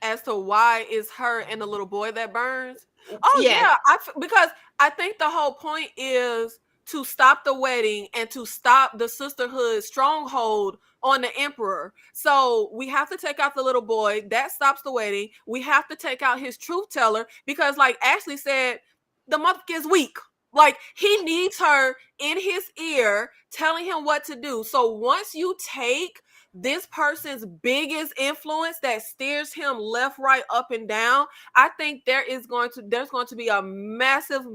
As to why it's her and the little boy that burns. Oh Yeah. yeah, because I think the whole point is to stop the wedding and to stop the sisterhood stronghold on the emperor. So we have to take out the little boy. That stops the wedding. We have to take out his truth teller because, like Ashley said, the mother is weak. Like, he needs her in his ear telling him what to do. So once you take this person's biggest influence that steers him left, right, up, and down, I think there's going to be a massive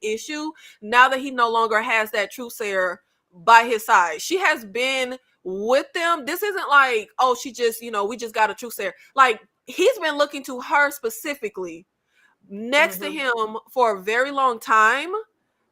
issue now that he no longer has that truthsayer by his side. She has been with them. This isn't like, oh, she just, we just got a truthsayer. Like, he's been looking to her specifically next to him for a very long time.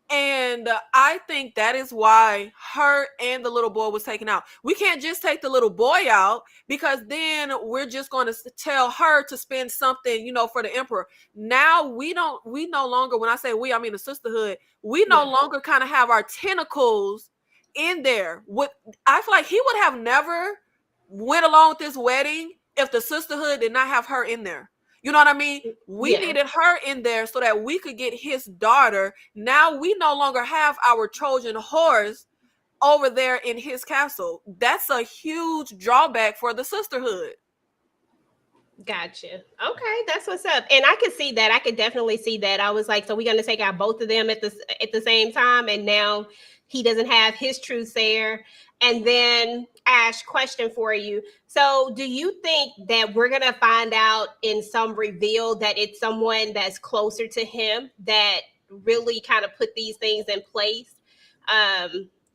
And I think that is why her and the little boy was taken out. We can't just take the little boy out because then we're just going to tell her to spend something, for the emperor. Now we no longer, when I say we, I mean the sisterhood, we no longer kind of have our tentacles in there. I feel like he would have never went along with this wedding if the sisterhood did not have her in there. You know what I mean? We needed her in there so that we could get his daughter. Now we no longer have our Trojan horse over there in his castle. That's a huge drawback for the sisterhood. Gotcha. Okay, that's what's up. And I could see that. I could definitely see that. I was like, so we're gonna take out both of them at the same time, and now he doesn't have his truth there. And then Ash, question for you. So do you think that we're gonna find out in some reveal that it's someone that's closer to him that really kind of put these things in place?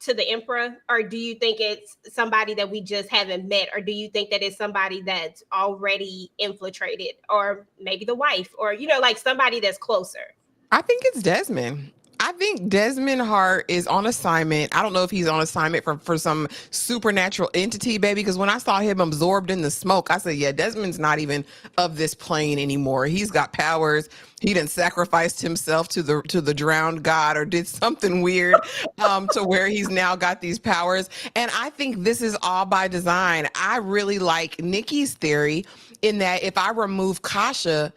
To the emperor, or do you think it's somebody that we just haven't met, or do you think that it's somebody that's already infiltrated, or maybe the wife, or like somebody that's closer? I think it's Desmond. I think Desmond Hart is on assignment. I don't know if he's on assignment for some supernatural entity, baby. Because when I saw him absorbed in the smoke, I said, yeah, Desmond's not even of this plane anymore. He's got powers. He done sacrificed himself to the drowned god or did something weird to where he's now got these powers. And I think this is all by design. I really like Nikki's theory in that if I remove Kasha,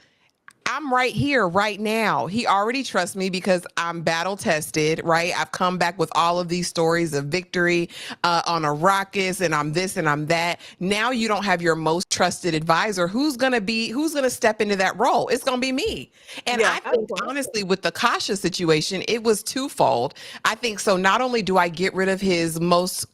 I'm right here, right now. He already trusts me because I'm battle tested, right? I've come back with all of these stories of victory on Arrakis, and I'm this and I'm that. Now you don't have your most trusted advisor. Who's gonna step into that role? It's gonna be me. And Yeah. I think honestly, with the Kasha situation, it was twofold. I think so. Not only do I get rid of his most,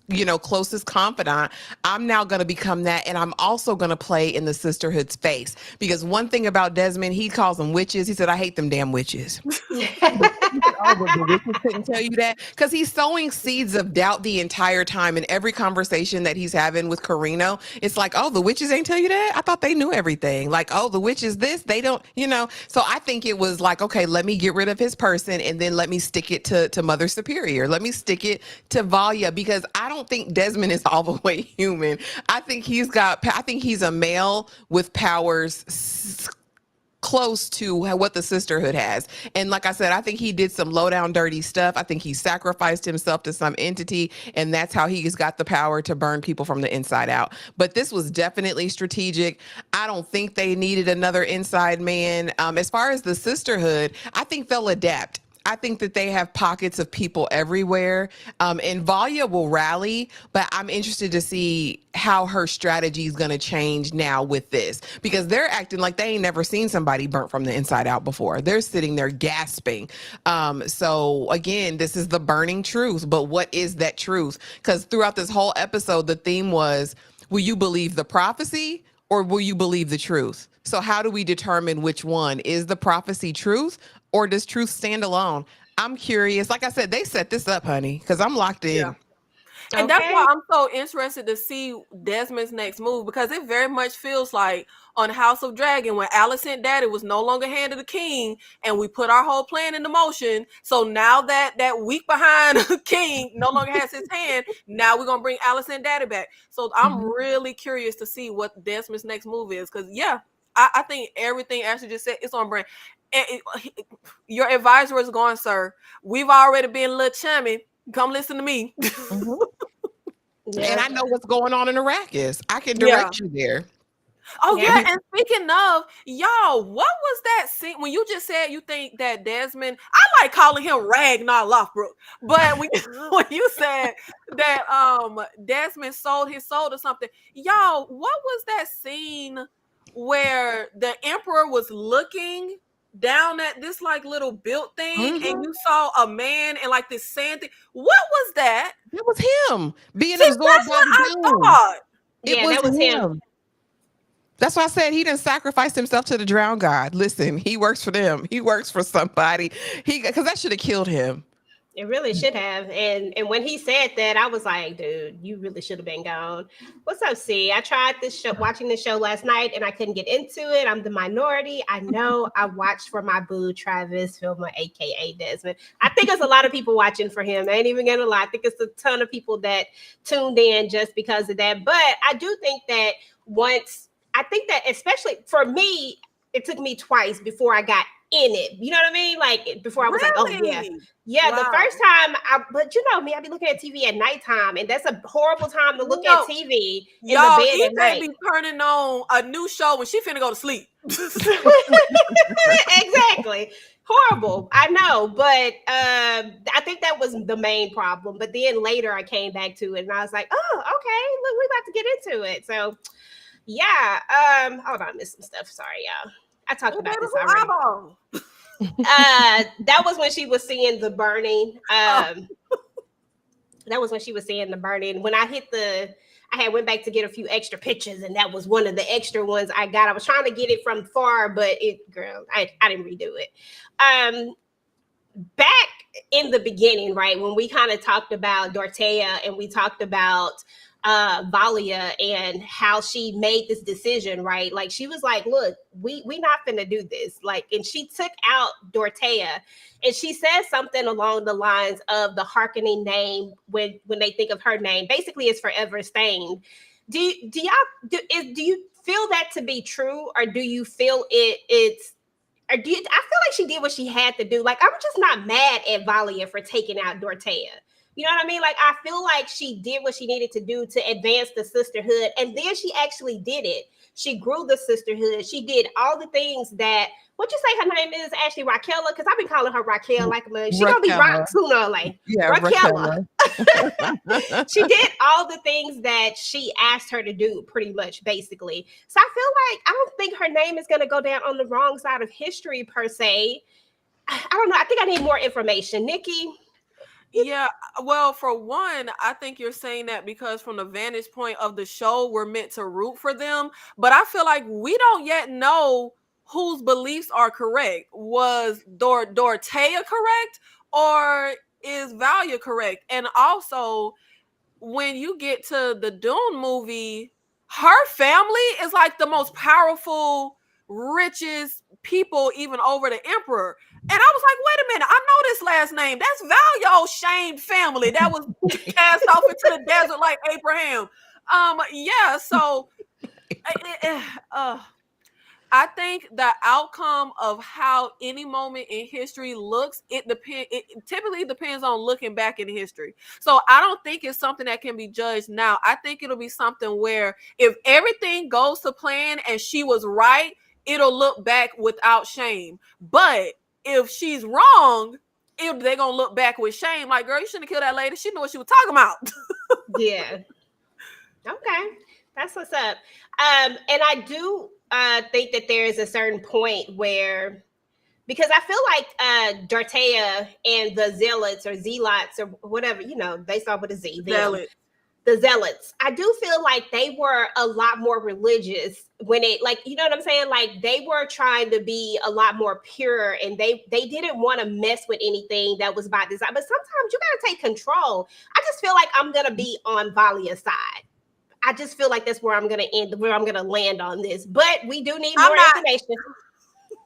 closest confidant, I'm now gonna become that, and I'm also gonna play in the Sisterhood space. Because one thing about Desmond, he calls them witches. He said, I hate them damn witches. Oh, the witches couldn't tell you that because he's sowing seeds of doubt the entire time. In every conversation that he's having with Carino, it's like, oh, the witches ain't tell you that. I thought they knew everything. Like, oh, the witches this, they don't, So I think it was like, okay, let me get rid of his person and then let me stick it to Mother Superior. Let me stick it to Valia because I don't think Desmond is all the way human. I think he's a male with powers close to what the Sisterhood has. And like I said, I think he did some low down dirty stuff. I think he sacrificed himself to some entity, and that's how he's got the power to burn people from the inside out. But this was definitely strategic. I don't think they needed another inside man. As far as the Sisterhood, I think they'll adapt. I think that they have pockets of people everywhere. And Valia will rally, but I'm interested to see how her strategy is going to change now with this because they're acting like they ain't never seen somebody burnt from the inside out before. They're sitting there gasping. So again, this is the burning truth, but what is that truth? Because throughout this whole episode, the theme was, will you believe the prophecy or will you believe the truth? So how do we determine which one? Is the prophecy truth or does truth stand alone? I'm curious. Like I said, they set this up, honey, because I'm locked in. Yeah. And that's why I'm so interested to see Desmond's next move because it very much feels like on House of Dragon when Alicent Daddy was no longer hand of the king and we put our whole plan into motion. So now that weak behind king no longer has his hand, now we're going to bring Alicent Daddy back. So I'm really curious to see what Desmond's next move is because, I think everything Ashley just said is on brand. And your advisor is gone, sir. We've already been a little chummy. Come listen to me. And I know what's going on in Arrakis. I can direct you there. Oh, yeah. And speaking of, y'all, what was that scene when you just said you think that Desmond, I like calling him Ragnar Lothbrok, but when you said that Desmond sold his soul to something, y'all, what was that scene where the Emperor was looking down at this like little built thing and you saw a man and like this sand thing? What was that? It was him being absorbed by the Dune. That was him. That's why I said he didn't sacrifice himself to the drown god. Listen, he works for them. He works for somebody. Because that should have killed him. It really should have. And when he said that, I was like, dude, you really should have been gone. What's up, C? I tried watching this show last night and I couldn't get into it. I'm the minority. I know. I watched for my boo, Travis Filmer, aka Desmond. I think there's a lot of people watching for him. I ain't even gonna lie. I think it's a ton of people that tuned in just because of that. But I do think that especially for me, it took me twice before I got in it. You know what I mean? Like before I was like, oh yeah. Yeah, wow. The first time but you know me, I be looking at TV at nighttime, and that's a horrible time to look at TV in the bed at night. Be turning on a new show when she finna go to sleep. Exactly. Horrible. I know, but I think that was the main problem. But then later I came back to it and I was like, oh, okay, look, we're about to get into it. So yeah. Hold on, I missed some stuff. Sorry, y'all. I talked about this already. That was when she was seeing the burning. That was when she was seeing the burning. When I had went back to get a few extra pictures, and that was one of the extra ones I got. I was trying to get it from far, but I didn't redo it. Back in the beginning, right, when we kind of talked about Dortea and we talked about Valia and how she made this decision, right? Like she was like, look, we not finna do this. Like, and she took out Dortea and she said something along the lines of the Harkonnen name when they think of her name, basically is forever stained. Do you feel that to be true, or do you feel I feel like she did what she had to do. Like, I'm just not mad at Valia for taking out Dortea. You know what I mean? Like, I feel like she did what she needed to do to advance the sisterhood. And then she actually did it. She grew the sisterhood. She did all the things that. What you say her name is? Ashley Raquella? Because I've been calling her Raquel like a man. She gonna be Raquel. rock sooner or later. Yeah, Raquella. Raquel. She did all the things that she asked her to do, pretty much, basically. So I feel like I don't think her name is going to go down on the wrong side of history per se. I don't know. I think I need more information. Nikki? Yeah, well, for one, I think you're saying that because from the vantage point of the show, we're meant to root for them. But I feel like we don't yet know whose beliefs are correct. Was Dorothea correct, or is Valia correct? And also, when you get to the Dune movie, her family is like the most powerful, richest people, even over the Emperor. And I was like, wait a minute, I know this last name. That's Valio's shamed family that was cast off into the desert like Abraham. Yeah, so I think the outcome of how any moment in history looks, it typically depends on looking back in history. So I don't think it's something that can be judged now. I think it'll be something where if everything goes to plan and she was right, it'll look back without shame. But if she's wrong, they're gonna look back with shame. Like, girl, you shouldn't have killed that lady. She knew what she was talking about. Yeah. Okay. That's what's up. And I do think that there is a certain point where, because I feel like Dorothea and the Zealots or Zealots or whatever, they start with a Z. The Zealots. I do feel like they were a lot more religious when it, like, you know what I'm saying? Like, they were trying to be a lot more pure, and they didn't want to mess with anything that was by design. But sometimes you got to take control. I just feel like I'm going to be on Valia's side. I just feel like that's where I'm going to end, where I'm going to land on this. But we do need more information.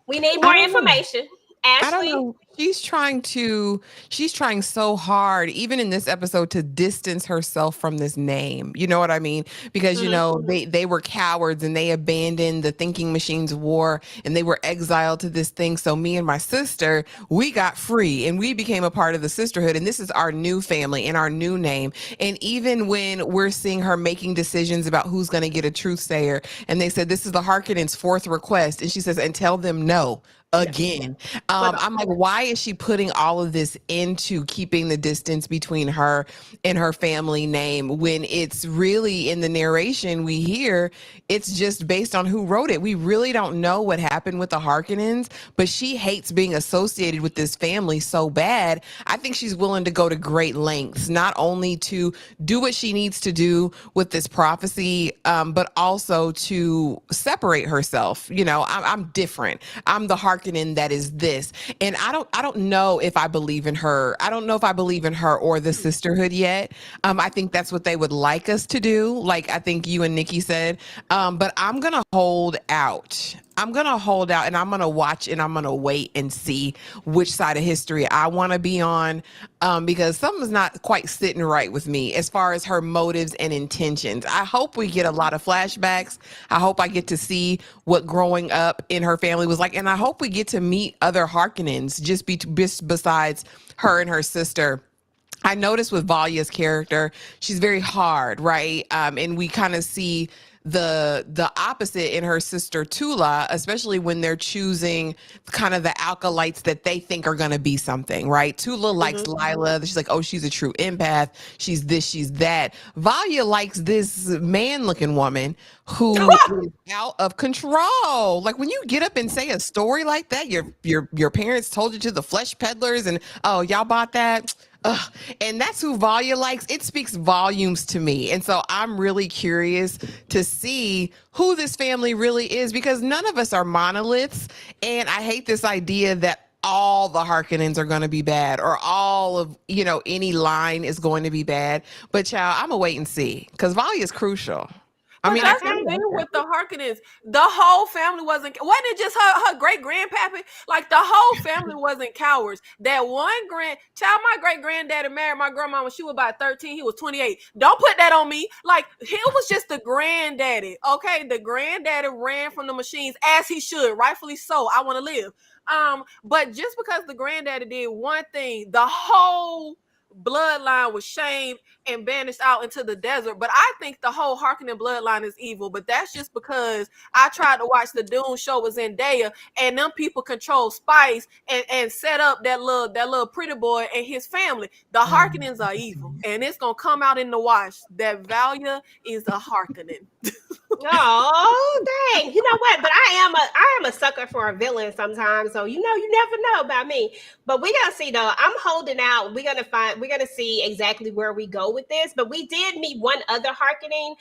We need more information. Ashley? I don't know. She's trying so hard, even in this episode, to distance herself from this name. You know what I mean? Because, they were cowards and they abandoned the thinking machines war and they were exiled to this thing. So me and my sister, we got free and we became a part of the sisterhood. And this is our new family and our new name. And even when we're seeing her making decisions about who's going to get a truth sayer, and they said, this is the Harkonnens' fourth request. And she says, and tell them no. Again. I'm like, why is she putting all of this into keeping the distance between her and her family name when it's really, in the narration we hear, it's just based on who wrote it? We really don't know what happened with the Harkonnens, but she hates being associated with this family so bad. I think she's willing to go to great lengths, not only to do what she needs to do with this prophecy, but also to separate herself. I'm different. I'm the Harkonnen that is this. And I don't know if I believe in her. I don't know if I believe in her or the sisterhood yet. I think that's what they would like us to do. Like I think you and Nikki said. But I'm going to hold out. I'm going to hold out and I'm going to watch and I'm going to wait and see which side of history I want to be on, because something's not quite sitting right with me as far as her motives and intentions. I hope we get a lot of flashbacks. I hope I get to see what growing up in her family was like. And I hope we get to meet other Harkonnens just besides her and her sister. I noticed with Valia's character, she's very hard, right? And we kind of see the opposite in her sister Tula, especially when they're choosing kind of the acolytes that they think are going to be something, right? Tula likes Lila. She's like, oh, she's a true empath. She's this, she's that. Valia likes this man-looking woman who is out of control. Like when you get up and say a story like that, your parents told you to the flesh peddlers and, oh, y'all bought that? Ugh. And that's who Valia likes. It speaks volumes to me. And so I'm really curious to see who this family really is, because none of us are monoliths. And I hate this idea that all the Harkonnens are going to be bad or all of, any line is going to be bad. But child, I'm going to wait and see, because Valia is crucial. But that's the thing with the Harkonnens. The whole family wasn't it just her great grandpappy? Like the whole family wasn't cowards. That one my great granddaddy married my grandma when she was about 13. He was 28. Don't put that on me. Like he was just the granddaddy. Okay, the granddaddy ran from the machines as he should, rightfully so. I want to live. But just because the granddaddy did one thing, the whole bloodline was shamed and banished out into the desert. But I think the whole Harkonnen bloodline is evil. But that's just because I tried to watch the Dune show with Zendaya, and them people control spice and set up that little pretty boy and his family. The Harkonnens are evil, and it's gonna come out in the wash that Valia is a Harkonnen. Oh, dang. You know what? But I am a sucker for a villain sometimes. So you never know about me. But we gotta see though. I'm holding out. We're gonna see exactly where we go with this. But we did meet one other Harkonnen.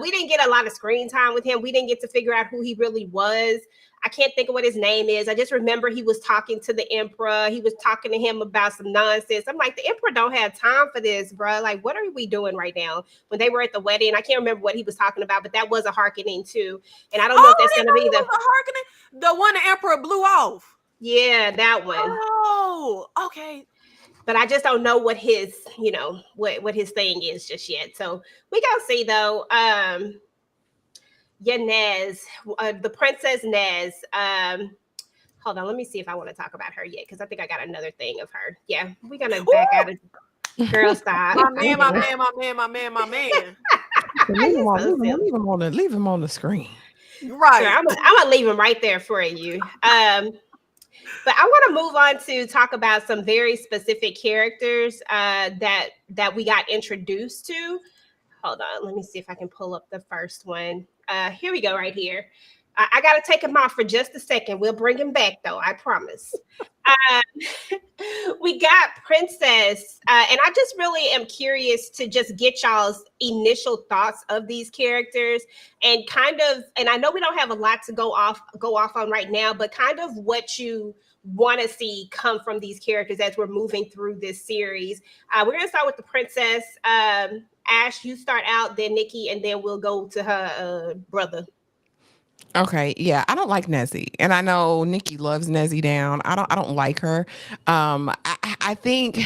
We didn't get a lot of screen time with him. We didn't get to figure out who he really was. I can't think of what his name is. I just remember he was talking to the Emperor. He was talking to him about some nonsense. I'm like, the Emperor don't have time for this, bro. Like, what are we doing right now? When they were at the wedding, I can't remember what he was talking about, but that was a Harkonnen too. And I don't know if that's going to be the Harkonnen, the one the Emperor blew off. Yeah, that one. Oh, okay. But I just don't know what his, what his thing is just yet. So we gonna see though. Yeah, Nez, the Princess Nez. Hold on, let me see if I want to talk about her yet, because I think I got another thing of her. Yeah, we're gonna back out of girl style. My man. Leave him on the screen. Right. Sure, I'm gonna leave him right there for you. But I want to move on to talk about some very specific characters that we got introduced to. Hold on, let me see if I can pull up the first one. Here we go, right here. I got to take him off for just a second. We'll bring him back, though, I promise. We got Princess, and I just really am curious to just get y'all's initial thoughts of these characters, and I know we don't have a lot to go off on right now, but kind of what you want to see come from these characters as we're moving through this series. We're going to start with the Princess. Ash, you start out, then Nikki, and then we'll go to her brother. Okay, yeah, I don't like Nezzy, and I know Nikki loves Nezzy down. I don't like her. I think,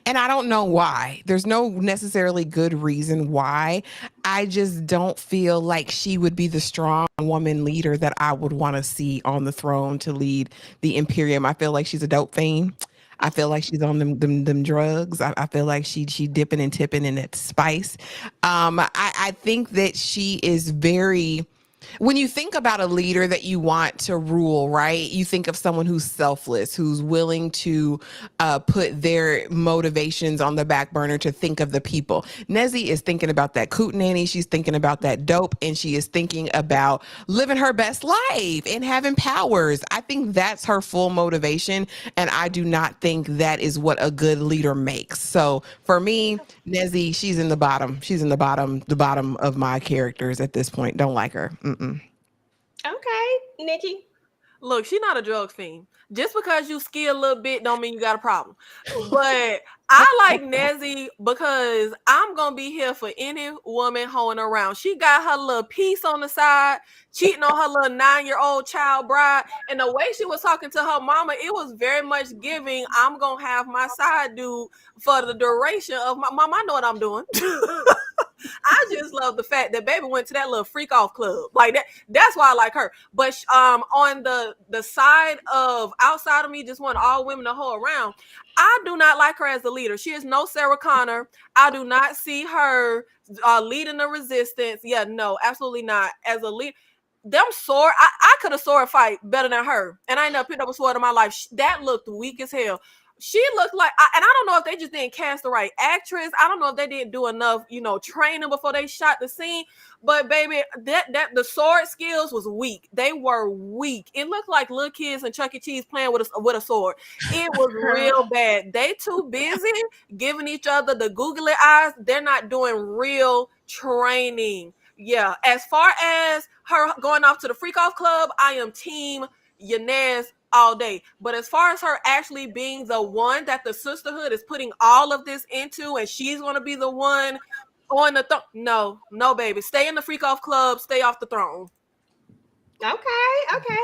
and I don't know why. There's no necessarily good reason why. I just don't feel like she would be the strong woman leader that I would want to see on the throne to lead the Imperium. I feel like she's a dope fiend. I feel like she's on them drugs. I feel like she dipping and tipping in that spice. I think that she is very. When you think about a leader that you want to rule, right? You think of someone who's selfless, who's willing to put their motivations on the back burner to think of the people. Nezzy is thinking about that coot nanny. She's thinking about that dope, and she is thinking about living her best life and having powers. I think that's her full motivation, and I do not think that is what a good leader makes. So for me, Nezzy, she's in the bottom. She's in the bottom of my characters at this point. Don't like her. Okay, Nikki. Look, she's not a drug fiend. Just because you ski a little bit don't mean you got a problem. But I like Nezzy because I'm going to be here for any woman hoeing around. She got her little piece on the side, cheating on her little 9-year-old child bride. And the way she was talking to her mama, it was very much giving, I'm going to have my side dude for the duration of my mom. I know what I'm doing. I just love the fact that baby went to that little freak off club like that. That's why I like her. But on the side of outside of me, just want all women to hoe around. I do not like her as a leader. She is no Sarah Connor. I do not see her leading the resistance. Yeah, no, absolutely not. As a leader, them sword, I could have sword fight better than her, and I ain't never picked up a sword in my life. That looked weak as hell. She looked like, and I don't know if they just didn't cast the right actress. I don't know if they didn't do enough, training before they shot the scene. But baby, that the sword skills was weak. They were weak. It looked like little kids in Chuck E. Cheese playing with a sword. It was real bad. They too busy giving each other the googly eyes. They're not doing real training. Yeah. As far as her going off to the freak off club, I am team Yanez all day. But as far as her actually being the one that the Sisterhood is putting all of this into, and she's going to be the one on the throne, no, baby. Stay in the freak off club. Stay off the throne. Okay.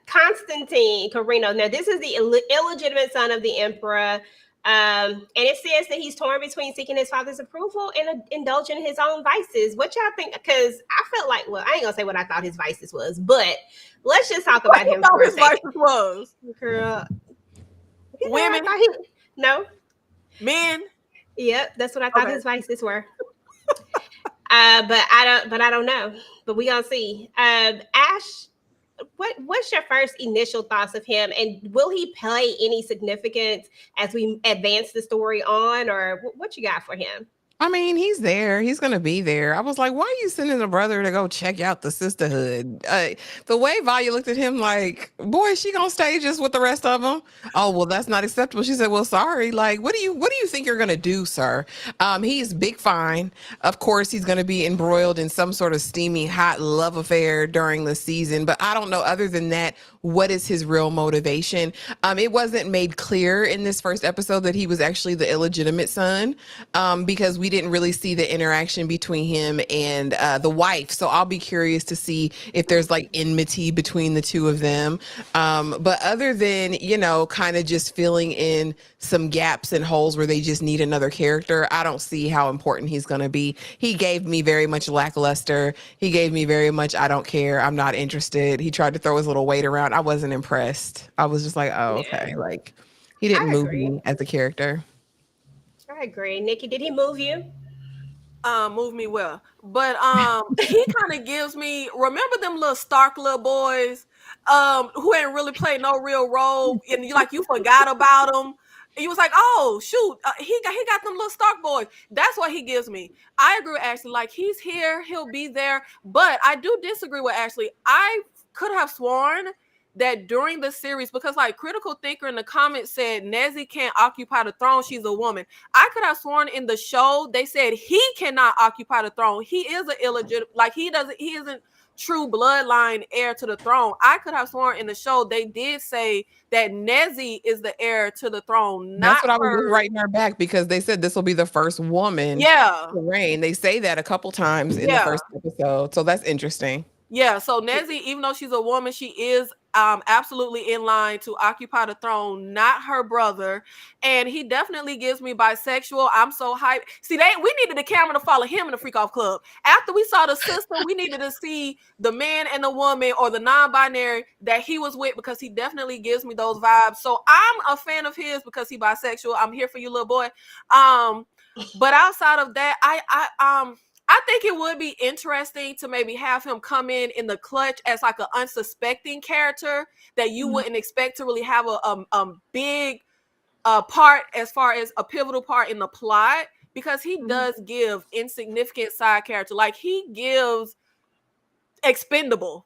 Constantine Carino. Now, this is the illegitimate son of the Emperor. And it says that he's torn between seeking his father's approval and indulging in his own vices. What y'all think? Because I felt like, well, I ain't gonna say what I thought his vices was, but let's just talk about him for a second. Vices was? Girl, women. No. Men. Yep, that's what I thought Okay. his vices were. But I don't know. But we gonna see. Ash, what's your first initial thoughts of him, and will he play any significance as we advance the story on, or what you got for him? I mean, he's there. He's gonna be there. I was like, why are you sending a brother to go check out the Sisterhood? The way Valia looked at him, like, boy, is she gonna stay just with the rest of them? Oh, well, that's not acceptable. She said, well, sorry. Like, what do you think you're gonna do, sir? He's big fine. Of course, he's gonna be embroiled in some sort of steamy, hot love affair during the season. But I don't know. Other than that, what is his real motivation? It wasn't made clear in this first episode that he was actually the illegitimate son, because we didn't really see the interaction between him and the wife. So I'll be curious to see if there's like enmity between the two of them. But other than, kind of just filling in some gaps and holes where they just need another character, I don't see how important he's going to be. He gave me very much lackluster. He gave me very much, I don't care. I'm not interested. He tried to throw his little weight around. I wasn't impressed. I was just like, oh, Yeah, okay. Like, he didn't I move agree. me as a character. I agree. Nikki, did he move you? Move me well. But he kind of gives me, remember them little Stark little boys who ain't really played no real role, and you forgot about them. And you was like, oh shoot, he got them little Stark boys. That's what he gives me. I agree with Ashley. Like, he's here, he'll be there. But I do disagree with Ashley. I could have sworn that during the series, because like Critical Thinker in the comments said Nezzy can't occupy the throne, she's a woman. I could have sworn in the show they said he cannot occupy the throne. He is an illegitimate, like he isn't true bloodline heir to the throne. I could have sworn in the show they did say that Nezzy is the heir to the throne, That's not what I was just her. writing her back, because they said this will be the first woman Yeah. to reign. They say that a couple times in the Yeah. first episode. So that's interesting. Yeah, so Nezzy, even though she's a woman, she is absolutely in line to occupy the throne, not her brother. And he definitely gives me bisexual. I'm so hyped. See, we needed the camera to follow him in the Freak Off Club. After we saw the sister, we needed to see the man and the woman, or the non-binary that he was with, because he definitely gives me those vibes. So I'm a fan of his because he bisexual. I'm here for you, little boy. But outside of that, I think it would be interesting to maybe have him come in the clutch as like an unsuspecting character that you wouldn't expect to really have a big part, as far as a pivotal part in the plot, because he does give insignificant side character. Like, he gives expendable.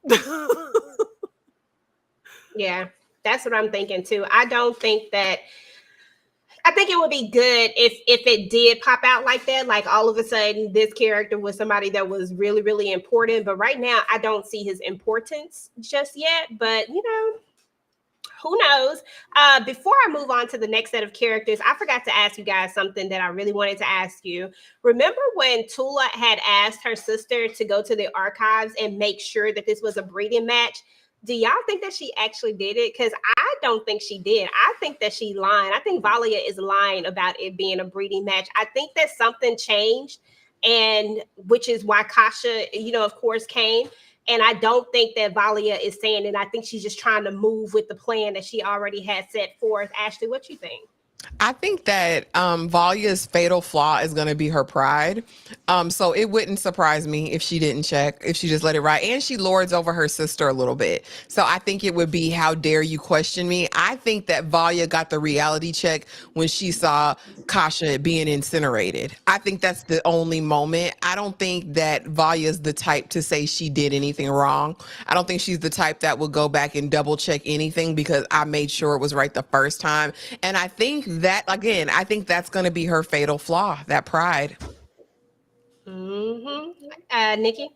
Yeah, that's what I'm thinking too. I think it would be good if it did pop out like that, like all of a sudden this character was somebody that was really, really important. But right now, I don't see his importance just yet. But who knows? Before I move on to the next set of characters, I forgot to ask you guys something that I really wanted to ask you. Remember when Tula had asked her sister to go to the archives and make sure that this was a breeding match? Do y'all think that she actually did it? Because I don't think she did. I think that she lied. I think Valia is lying about it being a breeding match. I think that something changed, and which is why Kasha, of course, came. And I don't think that Valia is saying it. I think she's just trying to move with the plan that she already had set forth. Ashley, what you think? I think that Valia's fatal flaw is going to be her pride. So it wouldn't surprise me if she didn't check, if she just let it ride. And she lords over her sister a little bit. So I think it would be, how dare you question me? I think that Valia got the reality check when she saw Kasha being incinerated. I think that's the only moment. I don't think that Valia's the type to say she did anything wrong. I don't think she's the type that will go back and double check anything because I made sure it was right the first time. And I think that, again, I think that's going to be her fatal flaw, that pride. Nikki?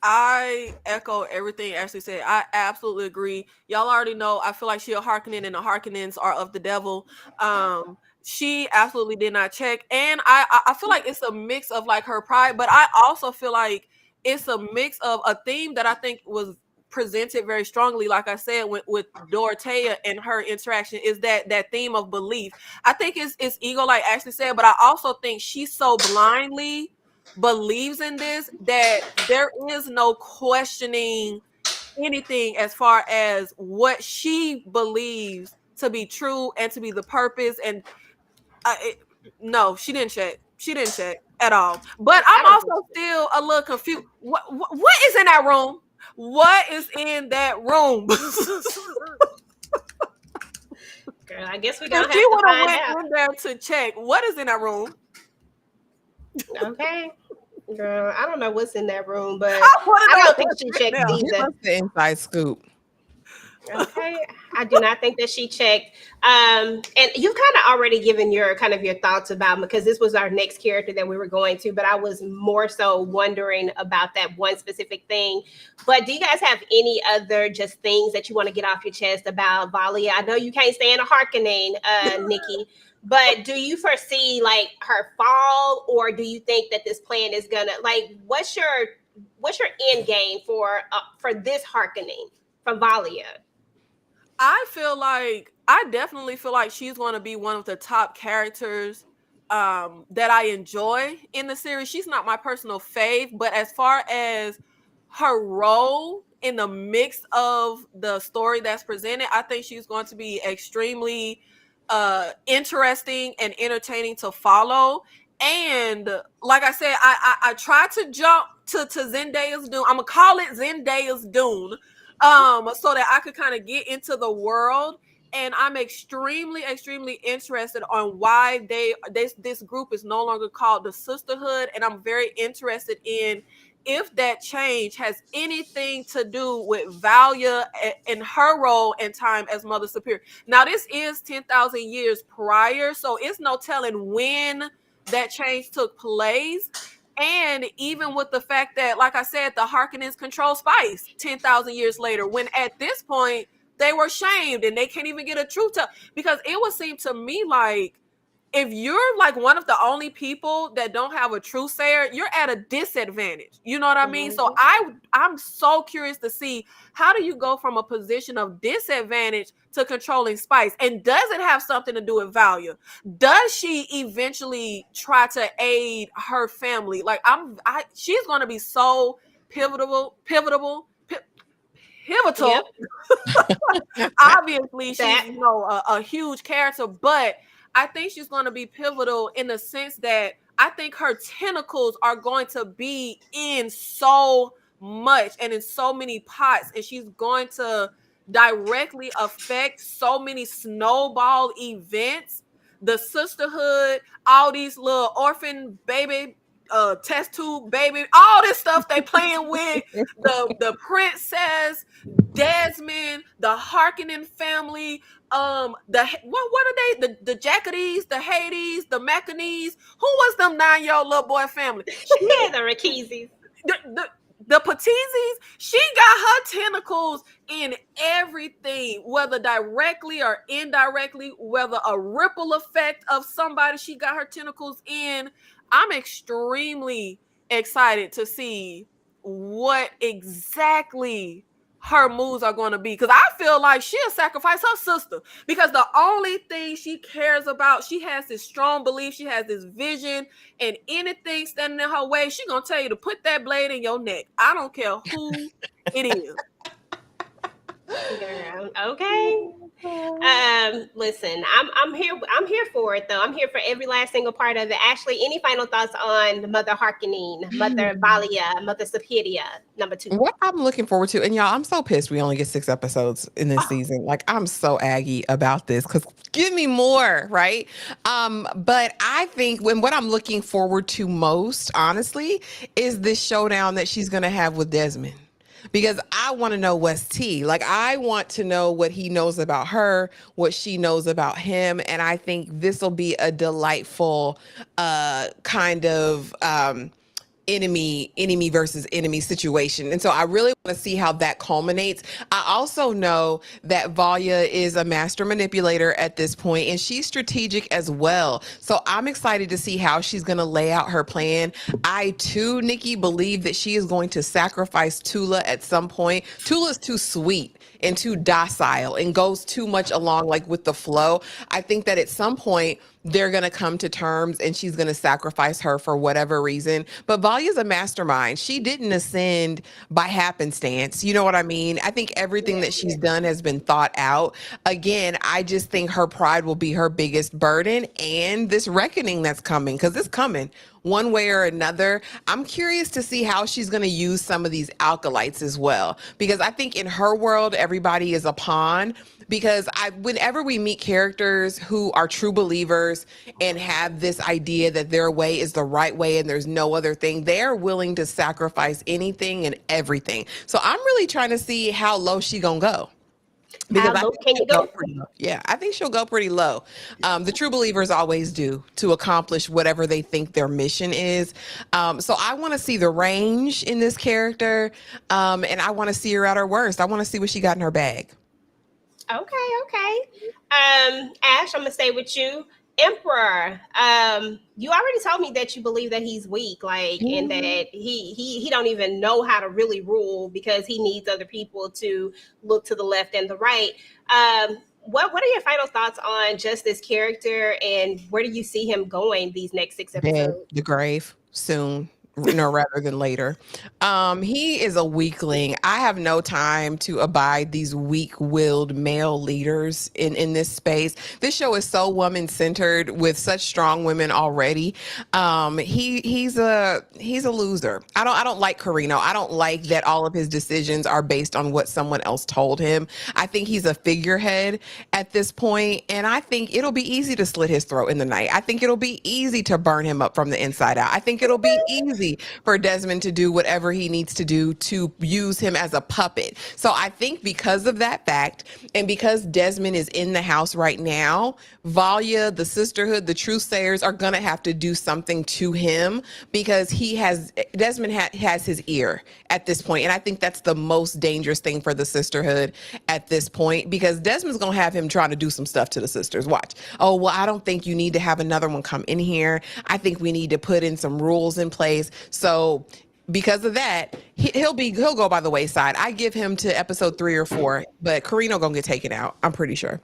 I echo everything Ashley said. I absolutely agree. Y'all already know, I feel like she a Harkonnen, and the Harkonnens are of the devil. She absolutely did not check. And I feel like it's a mix of like her pride, but I also feel like it's a mix of a theme that I think was presented very strongly, like I said, with Dorothea and her interaction, is that theme of belief. I think it's ego, like Ashley said, but I also think she so blindly believes in this that there is no questioning anything as far as what she believes to be true and to be the purpose. And No, she didn't check. She didn't check at all. But I I'm don't think also still a little confused. What is in that room? What is in that room? girl, I guess we're If gonna she have to would have find went out. in there to check, what is in that room? Okay. Girl, I don't know what's in that room, but I want to I know don't think what's she in checked there. Give either. us the inside scoop. Okay, I do not think that she checked. And you've kind of already given your thoughts about, because this was our next character that we were going to, but I was more so wondering about that one specific thing. But do you guys have any other just things that you want to get off your chest about Valia? I know you can't stand a Harkonnen, Nikki, but do you foresee like her fall, or do you think that this plan is gonna like what's your end game for this Harkonnen from Valia? I definitely feel like she's going to be one of the top characters that I enjoy in the series. She's not my personal fave, but as far as her role in the mix of the story that's presented, I think she's going to be extremely interesting and entertaining to follow. And like I said, I tried to jump to Zendaya's Dune. I'm gonna call it Zendaya's Dune, so that I could kind of get into the world. And I'm extremely, extremely interested on why this group is no longer called the Sisterhood, and I'm very interested in if that change has anything to do with Valia and her role and time as Mother Superior. Now, this is 10,000 years prior, so it's no telling when that change took place. And even with the fact that, like I said, the Harkonnens control spice 10,000 years later, when at this point they were shamed and they can't even get a truth to, because it would seem to me like if you're like one of the only people that don't have a truth sayer, you're at a disadvantage. You know what I mean? So I'm so curious to see, how do you go from a position of disadvantage to controlling spice? And does it have something to do with value? Does she eventually try to aid her family? Like she's going to be so pivotal. Yep. Obviously, she's That. a huge character, but I think she's going to be pivotal in the sense that I think her tentacles are going to be in so much and in so many pots, and she's going to directly affect so many snowball events. The Sisterhood, all these little orphan baby, test tube baby, all this stuff they playing with, the princess, Desmond, the Harkonnen family, what are they? The Jackadees, the Hades, the Macanese. Who was them 9-year-old little boy family? The Rakizis. The Patizis, she got her tentacles in everything, whether directly or indirectly, whether a ripple effect of somebody she got her tentacles in. I'm extremely excited to see what exactly her moves are going to be, because I feel like she'll sacrifice her sister, because the only thing she cares about, she has this strong belief, she has this vision, and anything standing in her way, she gonna tell you to put that blade in your neck. I don't care who it is. Girl, okay. Listen, I'm here. I'm here for it, though. I'm here for every last single part of it. Ashley, any final thoughts on Mother Harkonnen, Mother Valia, Mother Superior, number 2? What I'm looking forward to, and y'all, I'm so pissed we only get 6 episodes in this season. Like, I'm so aggy about this because give me more, right? But I think what I'm looking forward to most, honestly, is this showdown that she's gonna have with Desmond. Because I want to know what's tea. Like, I want to know what he knows about her, what she knows about him, and I think this will be a delightful kind of enemy versus enemy situation. And so I really want to see how that culminates. I also know that Valia is a master manipulator at this point, and she's strategic as well. So I'm excited to see how she's going to lay out her plan. I too, Nikki, believe that she is going to sacrifice Tula at some point. Tula's too sweet and too docile and goes too much along like with the flow. I think that at some point they're going to come to terms and she's going to sacrifice her for whatever reason. But Valya's a mastermind. She didn't ascend by happenstance. You know what I mean? I think everything that she's done has been thought out. Again, I just think her pride will be her biggest burden, and this reckoning that's coming, because it's coming one way or another. I'm curious to see how she's going to use some of these alkalites as well, because I think in her world, everybody is a pawn. Because whenever we meet characters who are true believers and have this idea that their way is the right way and there's no other thing, they are willing to sacrifice anything and everything. So I'm really trying to see how low she gonna go. Because How low can you go? pretty low. Yeah, I think she'll go pretty low. The true believers always do to accomplish whatever they think their mission is. So I want to see the range in this character, and I want to see her at her worst. I want to see what she got in her bag. Okay. Ash, I'm gonna stay with you. Emperor, you already told me that you believe that he's weak, and that he don't even know how to really rule because he needs other people to look to the left and the right. What are your final thoughts on just this character, and where do you see him going these next 6 Dead, episodes? the grave soon. Rather than later. He is a weakling. I have no time to abide these weak-willed male leaders in this space. This show is so woman-centered with such strong women already. He's a loser. I don't like Carino. I don't like that all of his decisions are based on what someone else told him. I think he's a figurehead at this point, and I think it'll be easy to slit his throat in the night. I think it'll be easy to burn him up from the inside out. I think it'll be easy for Desmond to do whatever he needs to do to use him as a puppet. So I think because of that fact, and because Desmond is in the house right now, Valya, the Sisterhood, the Truthsayers are gonna have to do something to him, because Desmond has his ear at this point, and I think that's the most dangerous thing for the Sisterhood at this point, because Desmond's gonna have him trying to do some stuff to the sisters. Watch. Oh, well, I don't think you need to have another one come in here. I think we need to put in some rules in place. So because of that, he'll go by the wayside. I give him to episode 3 or 4, but Carino gonna get taken out, I'm pretty sure.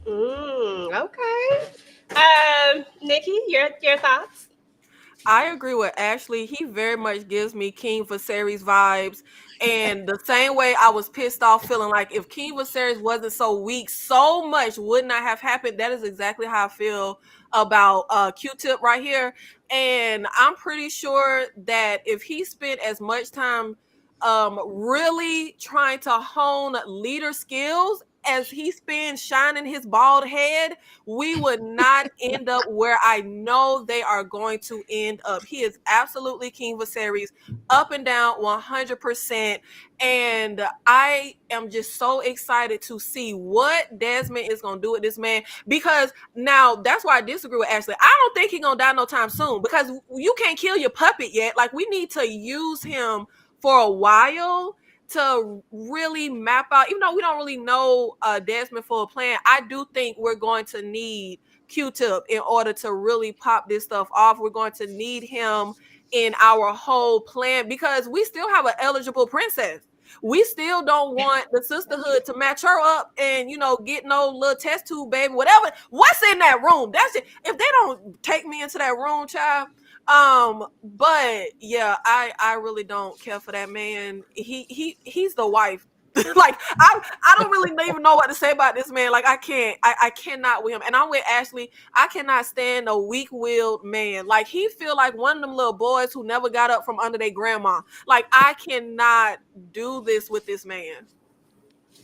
Okay. Nikki, your thoughts? I agree with Ashley. He very much gives me King Viserys vibes. And the same way I was pissed off feeling like if King Viserys wasn't so weak, so much would not have happened. That is exactly how I feel about Q-Tip right here. And I'm pretty sure that if he spent as much time really trying to hone leader skills as he spends shining his bald head, we would not end up where I know they are going to end up. He is absolutely King Viserys, up and down 100%. And I am just so excited to see what Desmond is going to do with this man, because now that's why I disagree with Ashley. I don't think he's going to die no time soon, because you can't kill your puppet yet. Like, we need to use him for a while to really map out, even though we don't really know Desmond for a plan. I do think we're going to need Q-Tip in order to really pop this stuff off. We're going to need him in our whole plan, because we still have an eligible princess. We still don't want the Sisterhood to match her up and, get no little test tube baby, whatever. What's in that room? That's it. If they don't take me into that room, child. But yeah, I really don't care for that man. He's the wife. Like, I don't really even know what to say about this man. Like, I cannot with him. And I'm with Ashley. I cannot stand a weak-willed man. Like, he feel like one of them little boys who never got up from under their grandma. Like, I cannot do this with this man.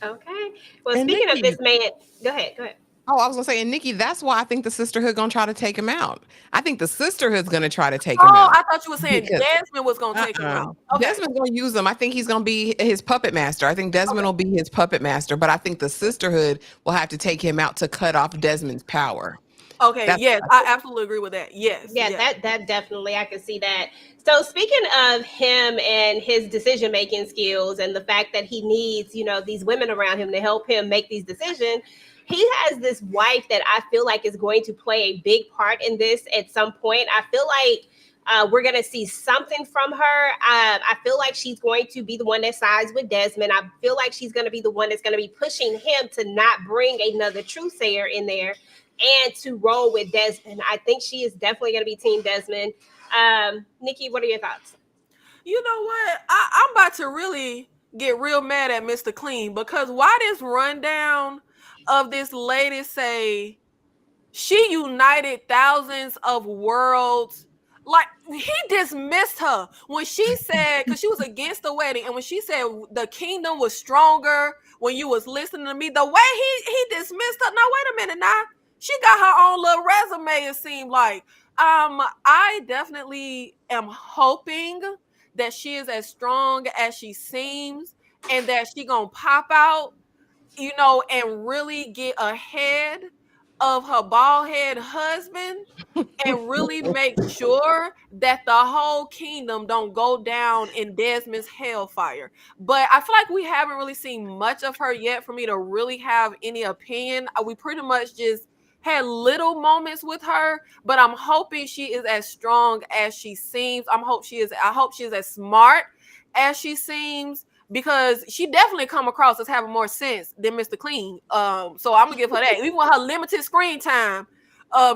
Okay. Well, And speaking Nikki, of this man, go ahead. oh, I was gonna say, and Nikki, that's why I think the Sisterhood gonna try to take him out. I think the Sisterhood's gonna try to take him out. I thought you were saying Because- Desmond was gonna take him out. Okay. Desmond's gonna use him. I think he's gonna be his puppet master. I think Desmond will be his puppet master, but I think the Sisterhood will have to take him out to cut off Desmond's power. Okay, yes, I absolutely agree with that. Yes. Yeah, yes. that definitely, I can see that. So speaking of him and his decision-making skills and the fact that he needs, these women around him to help him make these decisions, he has this wife that I feel like is going to play a big part in this at some point. I feel like we're going to see something from her. I feel like she's going to be the one that sides with Desmond. I feel like she's going to be the one that's going to be pushing him to not bring another truthsayer in there. and to roll with Desmond. I think she is definitely going to be Team Desmond. Nikki, what are your thoughts? You know what? I'm about to really get real mad at Mr. Clean, because why this rundown of this lady say she united thousands of worlds? Like, he dismissed her when she said, because she was against the wedding, and when she said the kingdom was stronger when you was listening to me, the way he dismissed her. Now wait a minute, now she got her own little resume, it seemed like. I definitely am hoping that she is as strong as she seems, and that she gonna pop out, and really get ahead of her bald head husband, and really make sure that the whole kingdom don't go down in Desmond's hellfire. But I feel like we haven't really seen much of her yet for me to really have any opinion. We pretty much just had little moments with her, but I'm hoping she is as strong as she seems. I hope she is as smart as she seems, because she definitely come across as having more sense than Mr. Clean. So I'm gonna give her that. Even with her limited screen time,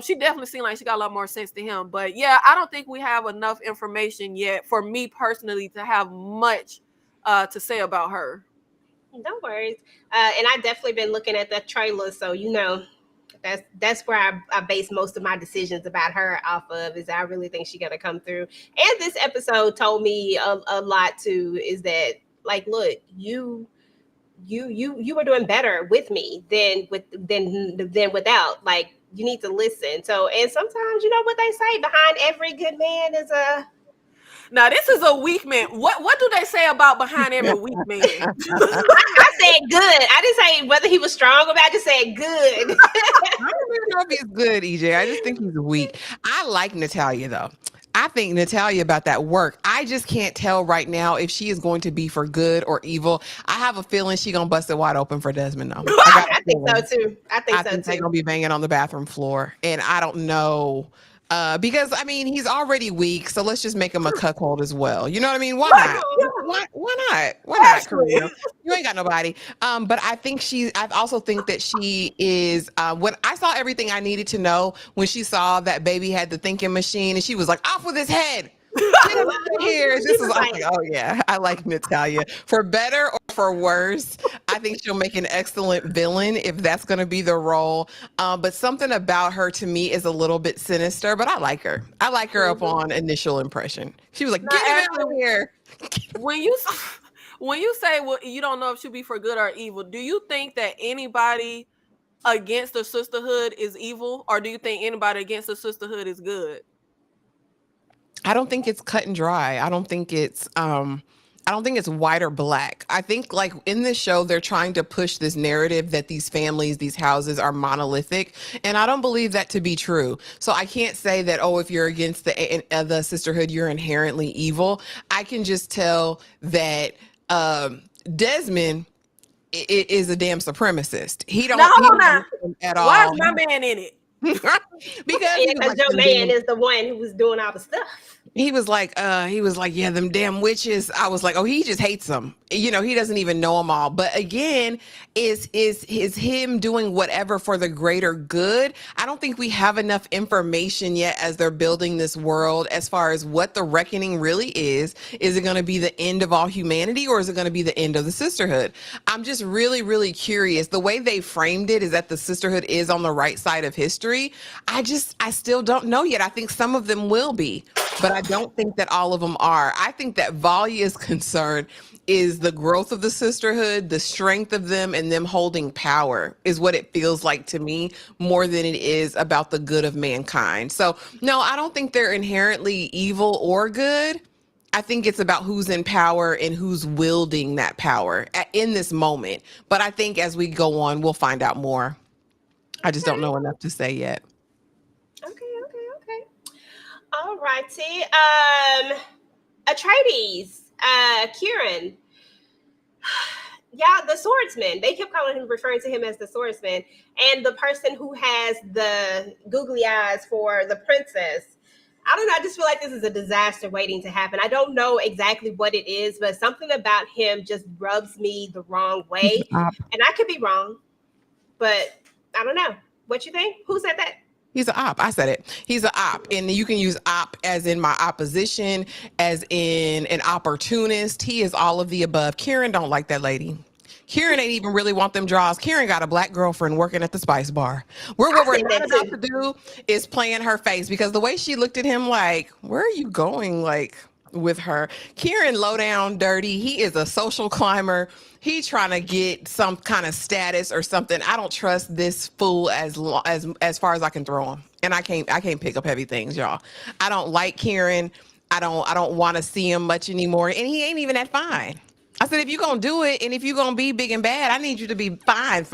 she definitely seemed like she got a lot more sense to him. But yeah, I don't think we have enough information yet for me personally to have much to say about her. No worries. And I definitely been looking at the trailer, so that's where I base most of my decisions about her off of. Is I really think she's gonna come through. And this episode told me a lot too. Is that, like, look, you were doing better with me than without. Like, you need to listen. So, and sometimes, you know what they say, behind every good man is a. Now, this is a weak man. What do they say about behind every weak man? I said good. I didn't say whether he was strong or bad. I just said good. I don't even know if he's good, EJ. I just think he's weak. I like Natalia, though. I think Natalia about that work. I just can't tell right now if she is going to be for good or evil. I have a feeling she's going to bust it wide open for Desmond, though. I think so, too. I think they're going to be banging on the bathroom floor. And I don't know. Because I mean, he's already weak, so let's just make him a cuckold as well. You know what I mean? Why not? Why not? Why not, Karina? You ain't got nobody. But I also think that she is. When I saw everything I needed to know when she saw that baby had the thinking machine, and she was like, "Off with his head." Get him out of here. This is like, oh yeah, I like Natalia. For better or for worse, I think she'll make an excellent villain if that's going to be the role. But something about her to me is a little bit sinister, but I like her. I like her upon initial impression. She was like, get him out of here. When you say, well, you don't know if she'll be for good or evil, do you think that anybody against the Sisterhood is evil, or do you think anybody against the Sisterhood is good? I don't think it's cut and dry. I don't think it's white or black. I think, like, in this show, they're trying to push this narrative that these families, these houses are monolithic. And I don't believe that to be true. So I can't say that, oh, if you're against the Sisterhood, you're inherently evil. I can just tell that Desmond is a damn supremacist. He don't at all. Why is my man in it? Because your man is the one who was doing all the stuff. He was like, yeah, them damn witches. I was like, oh, he just hates them. You know, he doesn't even know them all. But again, is him doing whatever for the greater good? I don't think we have enough information yet as they're building this world as far as what the reckoning really is. Is it going to be the end of all humanity, or is it going to be the end of the Sisterhood? I'm just really, really curious. The way they framed it is that the Sisterhood is on the right side of history. I still don't know yet. I think some of them will be, but I don't think that all of them are. I think that Valia's concern is the growth of the Sisterhood, the strength of them, and them holding power is what it feels like to me, more than it is about the good of mankind. So no, I don't think they're inherently evil or good. I think it's about who's in power and who's wielding that power in this moment. But I think as we go on, we'll find out more. I just don't know enough to say yet. Okay. All righty. Atreides, Kieran. Yeah, the swordsman. They kept referring to him as the swordsman. And the person who has the googly eyes for the princess. I don't know. I just feel like this is a disaster waiting to happen. I don't know exactly what it is, but something about him just rubs me the wrong way. And I could be wrong, but I don't know. What you think? Who said that? He's an op. I said it. He's an op. And you can use op as in my opposition, as in an opportunist. He is all of the above. Kieran don't like that lady. Kieran ain't even really want them draws. Kieran got a black girlfriend working at the spice bar. What I we're said not that about too. to do is play in her face, because the way she looked at him like, where are you going? Like, with her. Kieran low down dirty. He is a social climber. He trying to get some kind of status or something. I don't trust this fool as far as I can throw him. And I can't pick up heavy things, y'all. I don't like Kieran. I don't want to see him much anymore. And he ain't even that fine. I said, if you're going to do it and if you're going to be big and bad, I need you to be fine.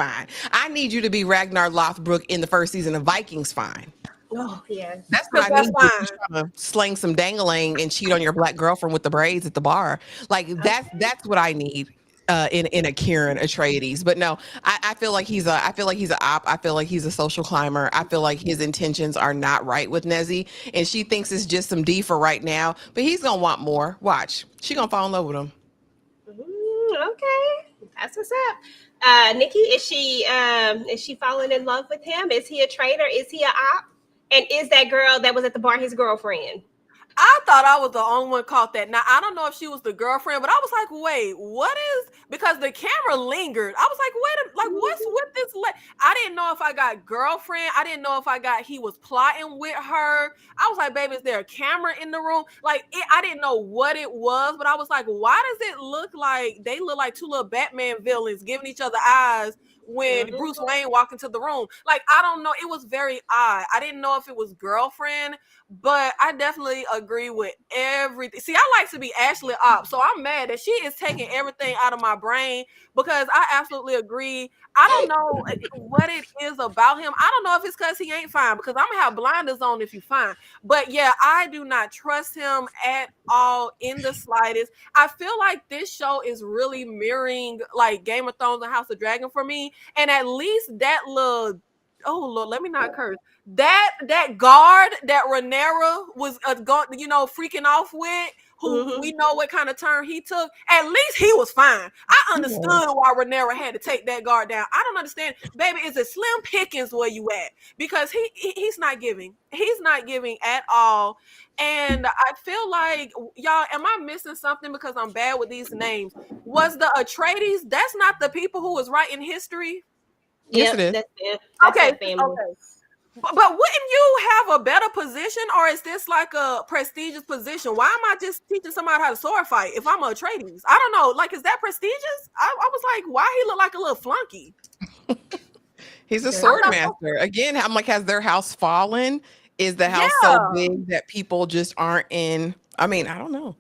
I need you to be Ragnar Lothbrok in the first season of Vikings fine. Oh, yeah. That's what Because I that's need. You fine. trying to sling some dangling and cheat on your black girlfriend with the braids at the bar. Like that's what I need in a Kieran Atreides. But no, I feel like he's a op. I feel like he's a social climber. I feel like his intentions are not right with Nezzy, and she thinks it's just some D for right now. But he's gonna want more. Watch, she gonna fall in love with him. Okay, that's what's up. Nikki, is she falling in love with him? Is he a traitor? Is he a op? And is that girl that was at the bar his girlfriend? I thought I was the only one caught that. Now, I don't know if she was the girlfriend, but I was like, wait, what is, because the camera lingered. I was like, what's with this? I didn't know if I got girlfriend. I didn't know if I got, he was plotting with her. I was like, baby, is there a camera in the room? I didn't know what it was, but I was like, why does it look like they look like two little Batman villains giving each other eyes when Bruce Wayne walked into the room? I don't know. It was very odd. I didn't know if it was girlfriend, but I definitely agree with everything. See, I like to be Ashley Opp, so I'm mad that she is taking everything out of my brain, because I absolutely agree. I don't know what it is about him. I don't know if it's because he ain't fine, because I'm gonna have blinders on if you fine. But yeah, I do not trust him at all in the slightest. I feel like this show is really mirroring like Game of Thrones and House of Dragon for me. And at least that little, oh Lord, let me not curse. That guard that Rhaenyra was freaking off with, who we know what kind of turn he took. At least he was fine. I understood why Rhaenyra had to take that guard down. I don't understand, baby. Is it slim pickings where you at? Because he's not giving. He's not giving at all. And I feel like, y'all, am I missing something because I'm bad with these names? Was the Atreides? That's not the people who was writing history. Yes, it is. That's Okay. their family. Okay. But wouldn't you have a better position, or is this like a prestigious position? Why am I just teaching somebody how to sword fight if I'm a Atreides? I don't know. Like, is that prestigious? I was like, why he look like a little flunky? He's a sword master. Again, I'm like, has their house fallen? Is the house so big that people just aren't in? I mean, I don't know.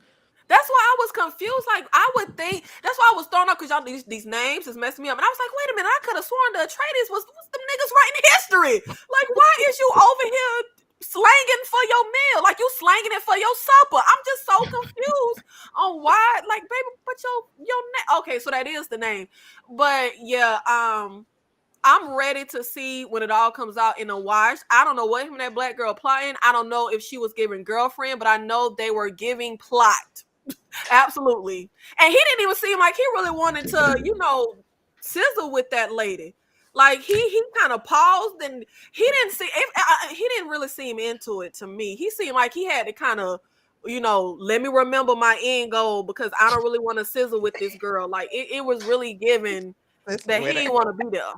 That's why I was confused. Like, I would think, that's why I was thrown up, because y'all, these names is messing me up. And I was like, wait a minute, I could have sworn the Atreides was them niggas writing history. Like, why is you over here slanging for your meal? Like, you slanging it for your supper. I'm just so confused on why. Like, baby, but your name. Okay, so that is the name. But yeah, I'm ready to see when it all comes out in a wash. I don't know what him and that black girl plotting. I don't know if she was giving girlfriend, but I know they were giving plot. Absolutely. And he didn't even seem like he really wanted to, sizzle with that lady. Like, he kind of paused, and he didn't really seem into it to me. He seemed like he had to kind of, let me remember my end goal, because I don't really want to sizzle with this girl. Like, it was really given that he didn't want to be there.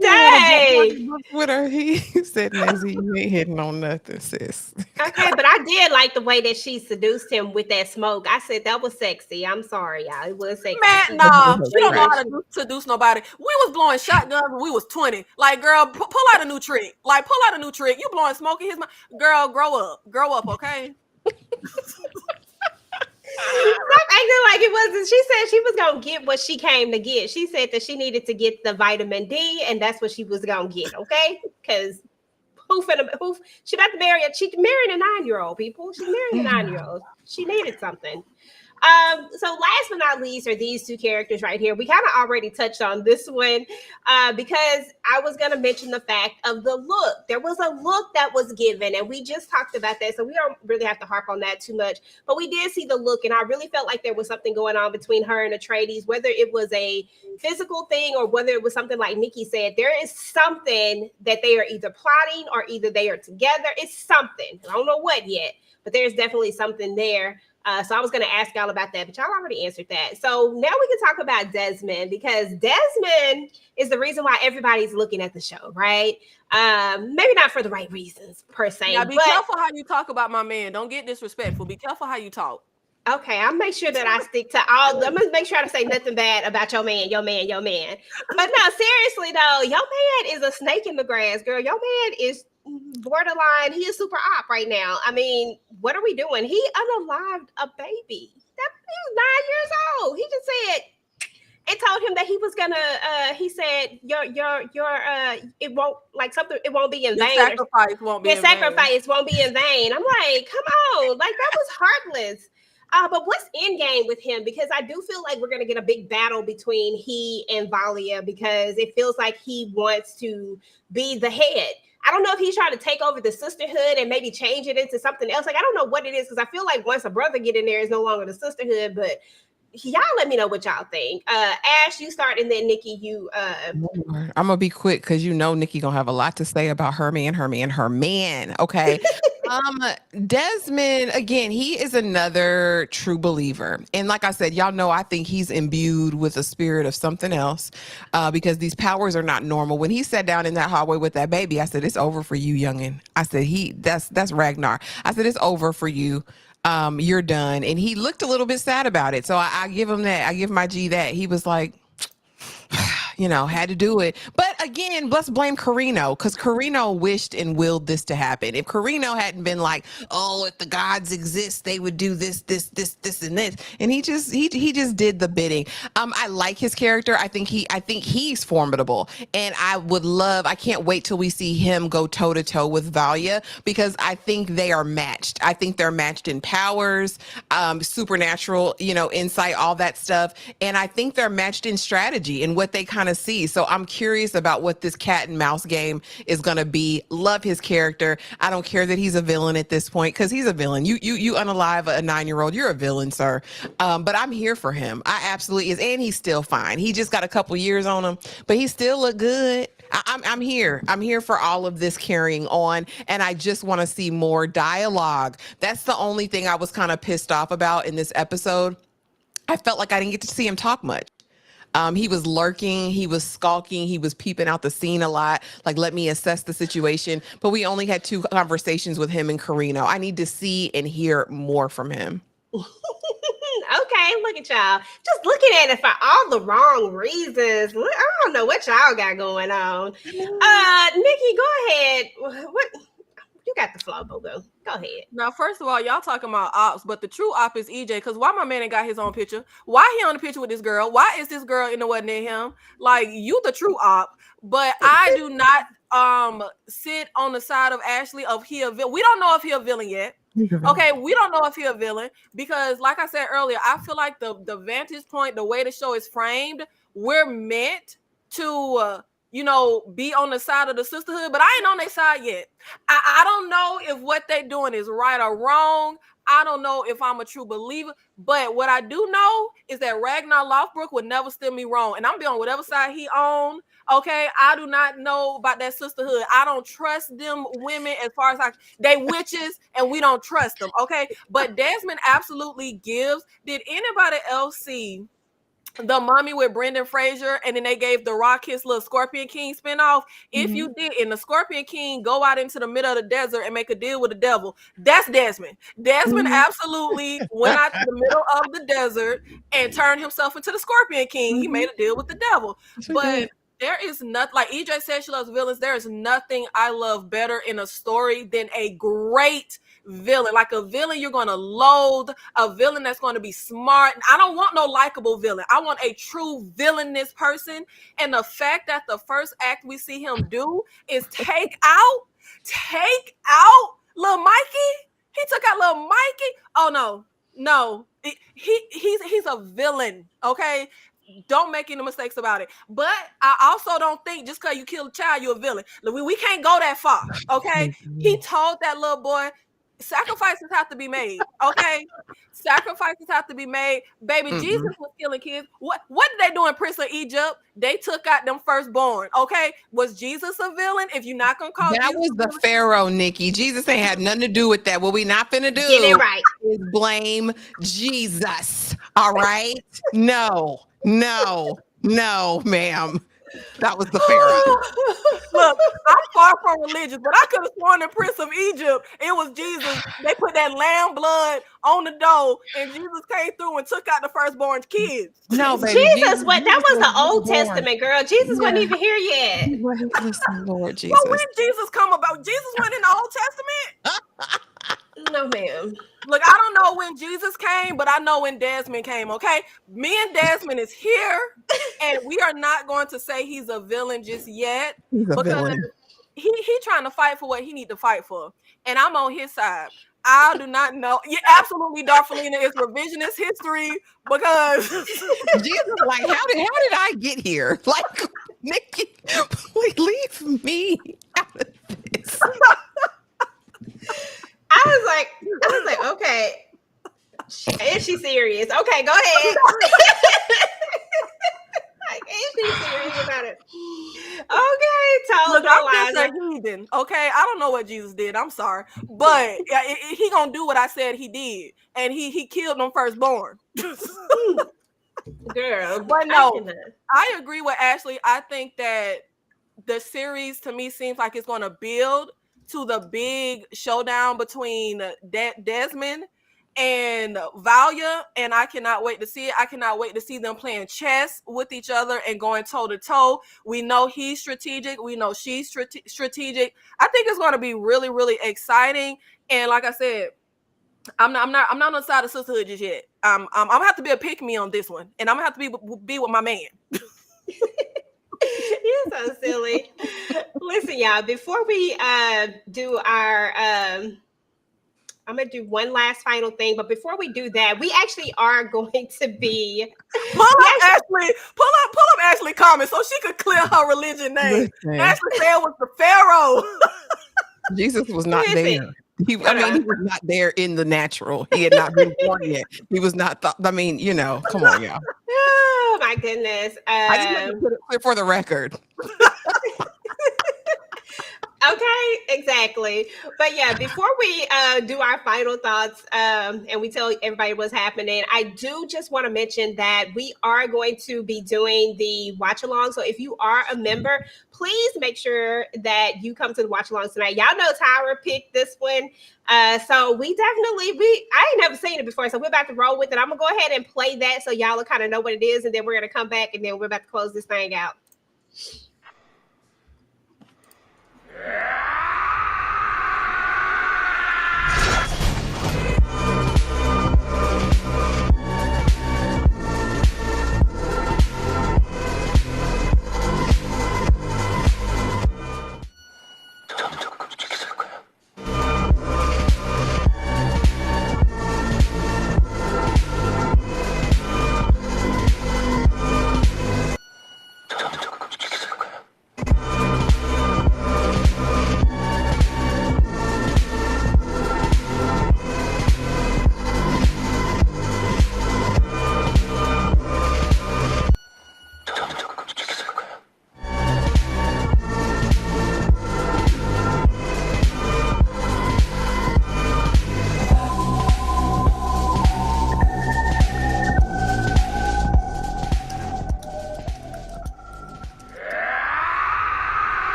Dang. With her, he said, Nezzy, you ain't hitting on nothing, sis. Okay, but I did like the way that she seduced him with that smoke. I said that was sexy. I'm sorry, y'all. It was sexy. Man, nah, she don't know how to seduce nobody. We was blowing shotguns when we was 20. Like, girl, pull out a new trick. Like, pull out a new trick. You blowing smoke in his mouth. Girl, grow up, okay? Stop acting like it wasn't. She said she was gonna get what she came to get. She said that she needed to get the vitamin D, and that's what she was gonna get. Okay, because she about to marry? She married a 9-year-old. People, she's marrying a 9-year-old. She needed something. So last but not least are these two characters right here. We kind of already touched on this one because I was going to mention the fact of the look. There was a look that was given, and we just talked about that, so we don't really have to harp on that too much. But we did see the look, and I really felt like there was something going on between her and Atreides, whether it was a physical thing or whether it was something like Nikki said. There is something that they are either plotting or either they are together. It's something. I don't know what yet, but there's definitely something there. So I was going to ask y'all about that, but y'all already answered that. So now we can talk about Desmond, because Desmond is the reason why everybody's looking at the show, right? Maybe not for the right reasons per se. Now be careful how you talk about my man. Don't get disrespectful. Be careful how you talk. Okay, I'll make sure that I stick to all. I'm gonna make sure I don't say nothing bad about your man. But no, seriously though, your man is a snake in the grass, girl. Your man is borderline. He is super op right now. I mean, what are we doing? He unalived a baby. That he was 9 years old. He just said it told him that he was gonna. He said your it won't like something. It won't be in vain. Sacrifice won't be. Your sacrifice won't be in vain. I'm like, come on, like that was heartless. But what's in game with him? Because I do feel like we're going to get a big battle between he and Valia, because it feels like he wants to be the head. I don't know if he's trying to take over the Sisterhood and maybe change it into something else. Like, I don't know what it is, because I feel like once a brother get in there, it's no longer the Sisterhood. But y'all let me know what y'all think. Ash, you start, and then Nikki, you. I'm gonna be quick because Nikki gonna have a lot to say about her man. Okay. Desmond, again, he is another true believer. And like I said, y'all know, I think he's imbued with a spirit of something else, because these powers are not normal. When he sat down in that hallway with that baby, I said, it's over for you, youngin'. I said, that's Ragnar. I said, it's over for you. You're done. And he looked a little bit sad about it. So I give him that. I give my G that. He was like, had to do it. But again, let's blame Carino, because Carino wished and willed this to happen. If Carino hadn't been like, oh, if the gods exist, they would do this, and this. And he just did the bidding. I like his character. I think he's formidable. And I can't wait till we see him go toe to toe with Valia, because I think they are matched. I think they're matched in powers, supernatural, insight, all that stuff. And I think they're matched in strategy and what they kind of see. So I'm curious about what this cat and mouse game is going to be. Love his character. I don't care that he's a villain at this point, because he's a villain. You unalive a 9-year-old, you're a villain, sir. But I'm here for him. I absolutely is. And he's still fine. He just got a couple years on him, but he still look good. I'm here. I'm here for all of this carrying on. And I just want to see more dialogue. That's the only thing I was kind of pissed off about in this episode. I felt like I didn't get to see him talk much. He was lurking, he was skulking, he was peeping out the scene a lot, like, let me assess the situation. But we only had 2 conversations with him and Carino. I need to see and hear more from him. Okay, look at y'all. Just looking at it for all the wrong reasons. I don't know what y'all got going on. Nikki, go ahead. What? You got the flow, boo. Go ahead. Now, first of all, y'all talking about ops, but the true op is EJ. Because why my man ain't got his own picture? Why he on the picture with this girl? Why is this girl in the wedding near him? Like, you the true op. But I do not sit on the side of Ashley of he a villain. We don't know if he a villain yet. Okay, we don't know if he a villain, because like I said earlier, I feel like the vantage point, the way the show is framed, we're meant to be on the side of the Sisterhood, but I ain't on their side yet. I don't know if what they doing is right or wrong. I don't know if I'm a true believer, but what I do know is that Ragnar Lothbrok would never steer me wrong, and I'm be on whatever side he on. Okay, I do not know about that Sisterhood. I don't trust them women as far as they witches, and we don't trust them. Okay, but Desmond absolutely gives. Did anybody else see The Mummy with Brendan Fraser, and then they gave The Rock his little Scorpion King spinoff? If you did, and the Scorpion King go out into the middle of the desert and make a deal with the devil, that's Desmond. Desmond absolutely went out to the middle of the desert and turned himself into the Scorpion King. He made a deal with the devil. But there is nothing, like EJ said, she loves villains. There is nothing I love better in a story than a great villain. Like a villain you're going to loathe, a villain that's going to be smart. I don't want no likable villain. I want a true villainous person. And the fact that the first act we see him do is take out little Mikey. He took out little Mikey. Oh no. he's a villain, okay? Don't make any mistakes about it. But I also don't think just because you kill a child, you're a villain. We can't go that far, okay? He told that little boy, sacrifices have to be made, okay? Sacrifices have to be made. Baby, Jesus was killing kids. What did they do in Prince of Egypt? They took out them firstborn, okay? Was Jesus a villain? If you're not going to call that Jesus was the Pharaoh, Nikki. Jesus ain't had nothing to do with that. What we not finna do Get it right. is blame Jesus, all right? No, ma'am. That was the Pharaoh. Look, I'm far from religious, but I could have sworn the Prince of Egypt, it was Jesus. They put that lamb blood on the dough, and Jesus came through and took out the firstborn kids. No, baby. Jesus, what? That was the Old born. Testament, girl. Jesus wasn't even here yet. Listen, Lord Jesus. But when Jesus come about, Jesus went in the Old Testament. No, ma'am. Look, I don't know when Jesus came, but I know when Desmond came, okay? Me and Desmond is here, and we are not going to say he's a villain just yet. He's a because villain. He trying to fight for what he need to fight for. And I'm on his side. I do not know. Yeah, absolutely, Darfelina is revisionist history because Jesus, like, how did I get here? Like, Nikki, please leave me out of this. I was like, okay. Is she serious? Okay, go ahead. Like, is she serious about it? Okay, look, I'm just a heathen. Okay, I don't know what Jesus did. I'm sorry, but he gonna do what I said he did, and he killed them firstborn. Girl, but no, I agree with Ashley. I think that the series to me seems like it's gonna build to the big showdown between Desmond and Valia, and I cannot wait to see it. I cannot wait to see them playing chess with each other and going toe to toe. We know he's strategic. We know she's strategic. I think it's going to be really, really exciting. And like I said, I'm not on the side of Sisterhood just yet. I'm gonna have to be a pick me on this one, and I'm gonna have to be with my man. You're so silly. Listen, y'all, before we do our I'm gonna do one last final thing, but before we do that, we actually are going to be pull up Ashley comments so she could clear her religion name. Listen. Ashley said was the Pharaoh. Jesus was not there. He was not there in the natural. He had not been born yet. He was not. Come on, y'all. Oh my goodness! I just want to put it clear for the record. Okay, exactly. But yeah, before we do our final thoughts and we tell everybody what's happening, I do just want to mention that we are going to be doing the watch along. So if you are a member, please make sure that you come to the watch along tonight. Y'all know Tyra picked this one. So we definitely, I ain't never seen it before. So we're about to roll with it. I'm going to go ahead and play that so y'all will kind of know what it is. And then we're going to come back and then we're about to close this thing out.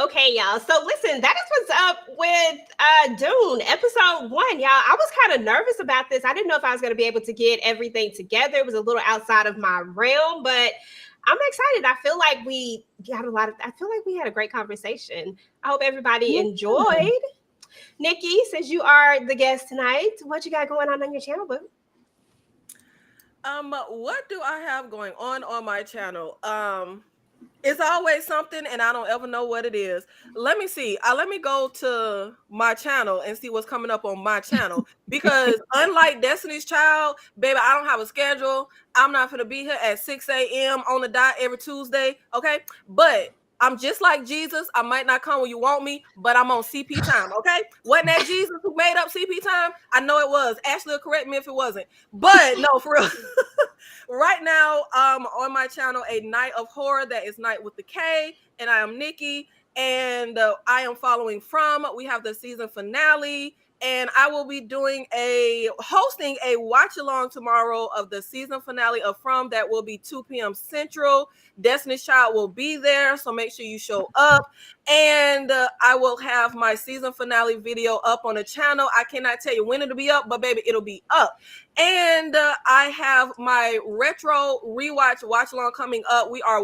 Okay, y'all. So listen, that is what's up with Dune episode 1, y'all. I was kind of nervous about this. I didn't know if I was going to be able to get everything together. It was a little outside of my realm, but I'm excited. I feel like we had a great conversation. I hope everybody enjoyed. Nikki, since you are the guest tonight, what you got going on your channel, boo? What do I have going on my channel? It's always something, and I don't ever know what it is. Let me see. Let me go to my channel and see what's coming up on my channel. Because unlike Destiny's Child, baby, I don't have a schedule. I'm not going to be here at 6 a.m. on the dot every Tuesday, okay? But I'm just like Jesus. I might not come when you want me, but I'm on CP time, okay? Wasn't that Jesus who made up CP time? I know it was. Ashley will correct me if it wasn't. But no, for real. Right now, on my channel, A Night of Horror, that is Night with the K, and I am Nikki, and I am following From. We have the season finale, and I will be hosting a watch along tomorrow of the season finale of From. That will be 2 p.m. Central. Destiny's Child will be there, so make sure you show up. And I will have my season finale video up on the channel. I cannot tell you when it'll be up, but baby, it'll be up. And I have my retro rewatch watch along coming up. We are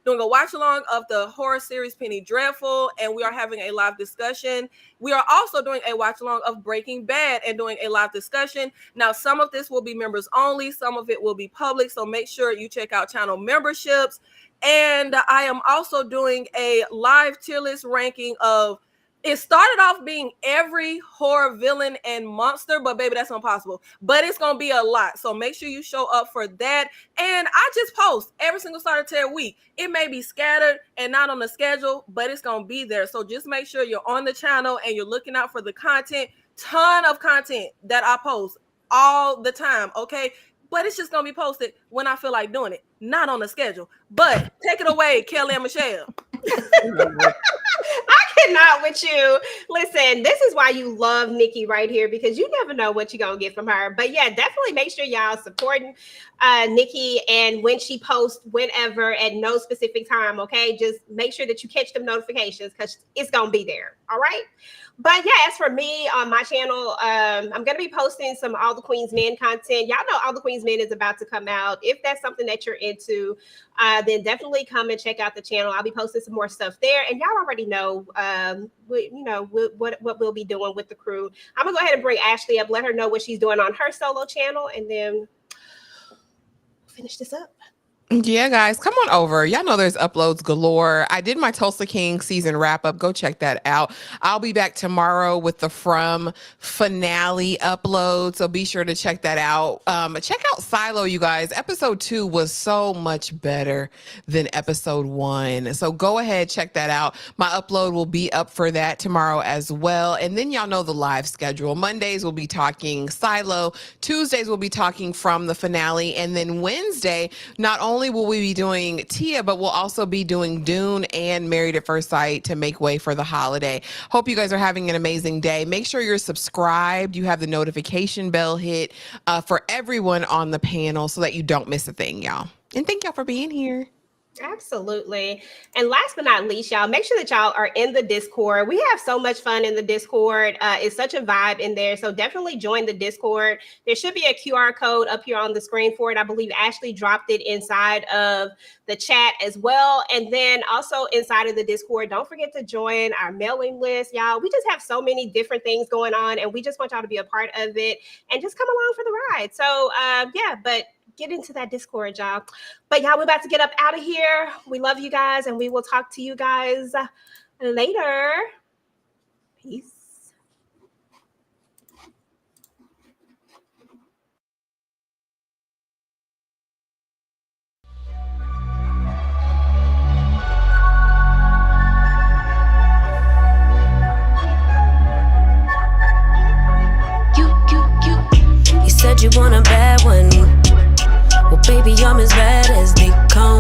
doing a watch along of the horror series Penny Dreadful, and we are having a live discussion. We are also doing a watch along of Breaking Bad and doing a live discussion. Now, some of this will be members only, some of it will be public, so make sure you check out channel memberships. And I am also doing a live tier list ranking of, it started off being every horror villain and monster, but baby, that's impossible. But it's going to be a lot. So make sure you show up for that. And I just post every single Saturday week. It may be scattered and not on the schedule, but it's going to be there. So just make sure you're on the channel and you're looking out for the content. Ton of content that I post all the time, okay? But it's just going to be posted when I feel like doing it, not on the schedule. But take it away, Kelly and Michelle. I cannot with you. Listen, this is why you love Nikki right here, because you never know what you're going to get from her. But yeah, definitely make sure y'all supporting Nikki, and when she posts, whenever, at no specific time, okay? Just make sure that you catch them notifications, because it's going to be there, all right? But yeah, as for me on my channel, I'm going to be posting some All the Queen's Men content. Y'all know All the Queen's Men is about to come out. If that's something that you're into, then definitely come and check out the channel. I'll be posting some more stuff there. And y'all already know, what we'll be doing with the crew. I'm going to go ahead and bring Ashley up, let her know what she's doing on her solo channel, and then finish this up. Yeah, guys, come on over. Y'all know there's uploads galore. I did my Tulsa King season wrap up. Go check that out. I'll be back tomorrow with the From finale upload, so be sure to check that out. Check out Silo, you guys. Episode 2 was so much better than episode 1. So go ahead, check that out. My upload will be up for that tomorrow as well. And then y'all know the live schedule. Mondays we'll be talking Silo. Tuesdays we'll be talking From the finale. And then Wednesday, not only will we be doing Tia, but we'll also be doing Dune and Married at First Sight to make way for the holiday. Hope you guys are having an amazing day. Make sure you're subscribed. You have the notification bell hit for everyone on the panel so that you don't miss a thing, y'all. And thank y'all for being here. Absolutely. And last but not least, y'all, make sure that y'all are in the Discord. We have so much fun in the Discord. It's such a vibe in there. So definitely join the Discord. There should be a QR code up here on the screen for it. I believe Ashley dropped it inside of the chat as well. And then also inside of the Discord, don't forget to join our mailing list, y'all. We just have so many different things going on, and we just want y'all to be a part of it and just come along for the ride. So yeah, but get into that Discord, y'all. But y'all, we're about to get up out of here. We love you guys, and we will talk to you guys later. Peace. You said you want a bad one. Well, baby, I'm as bad as they come.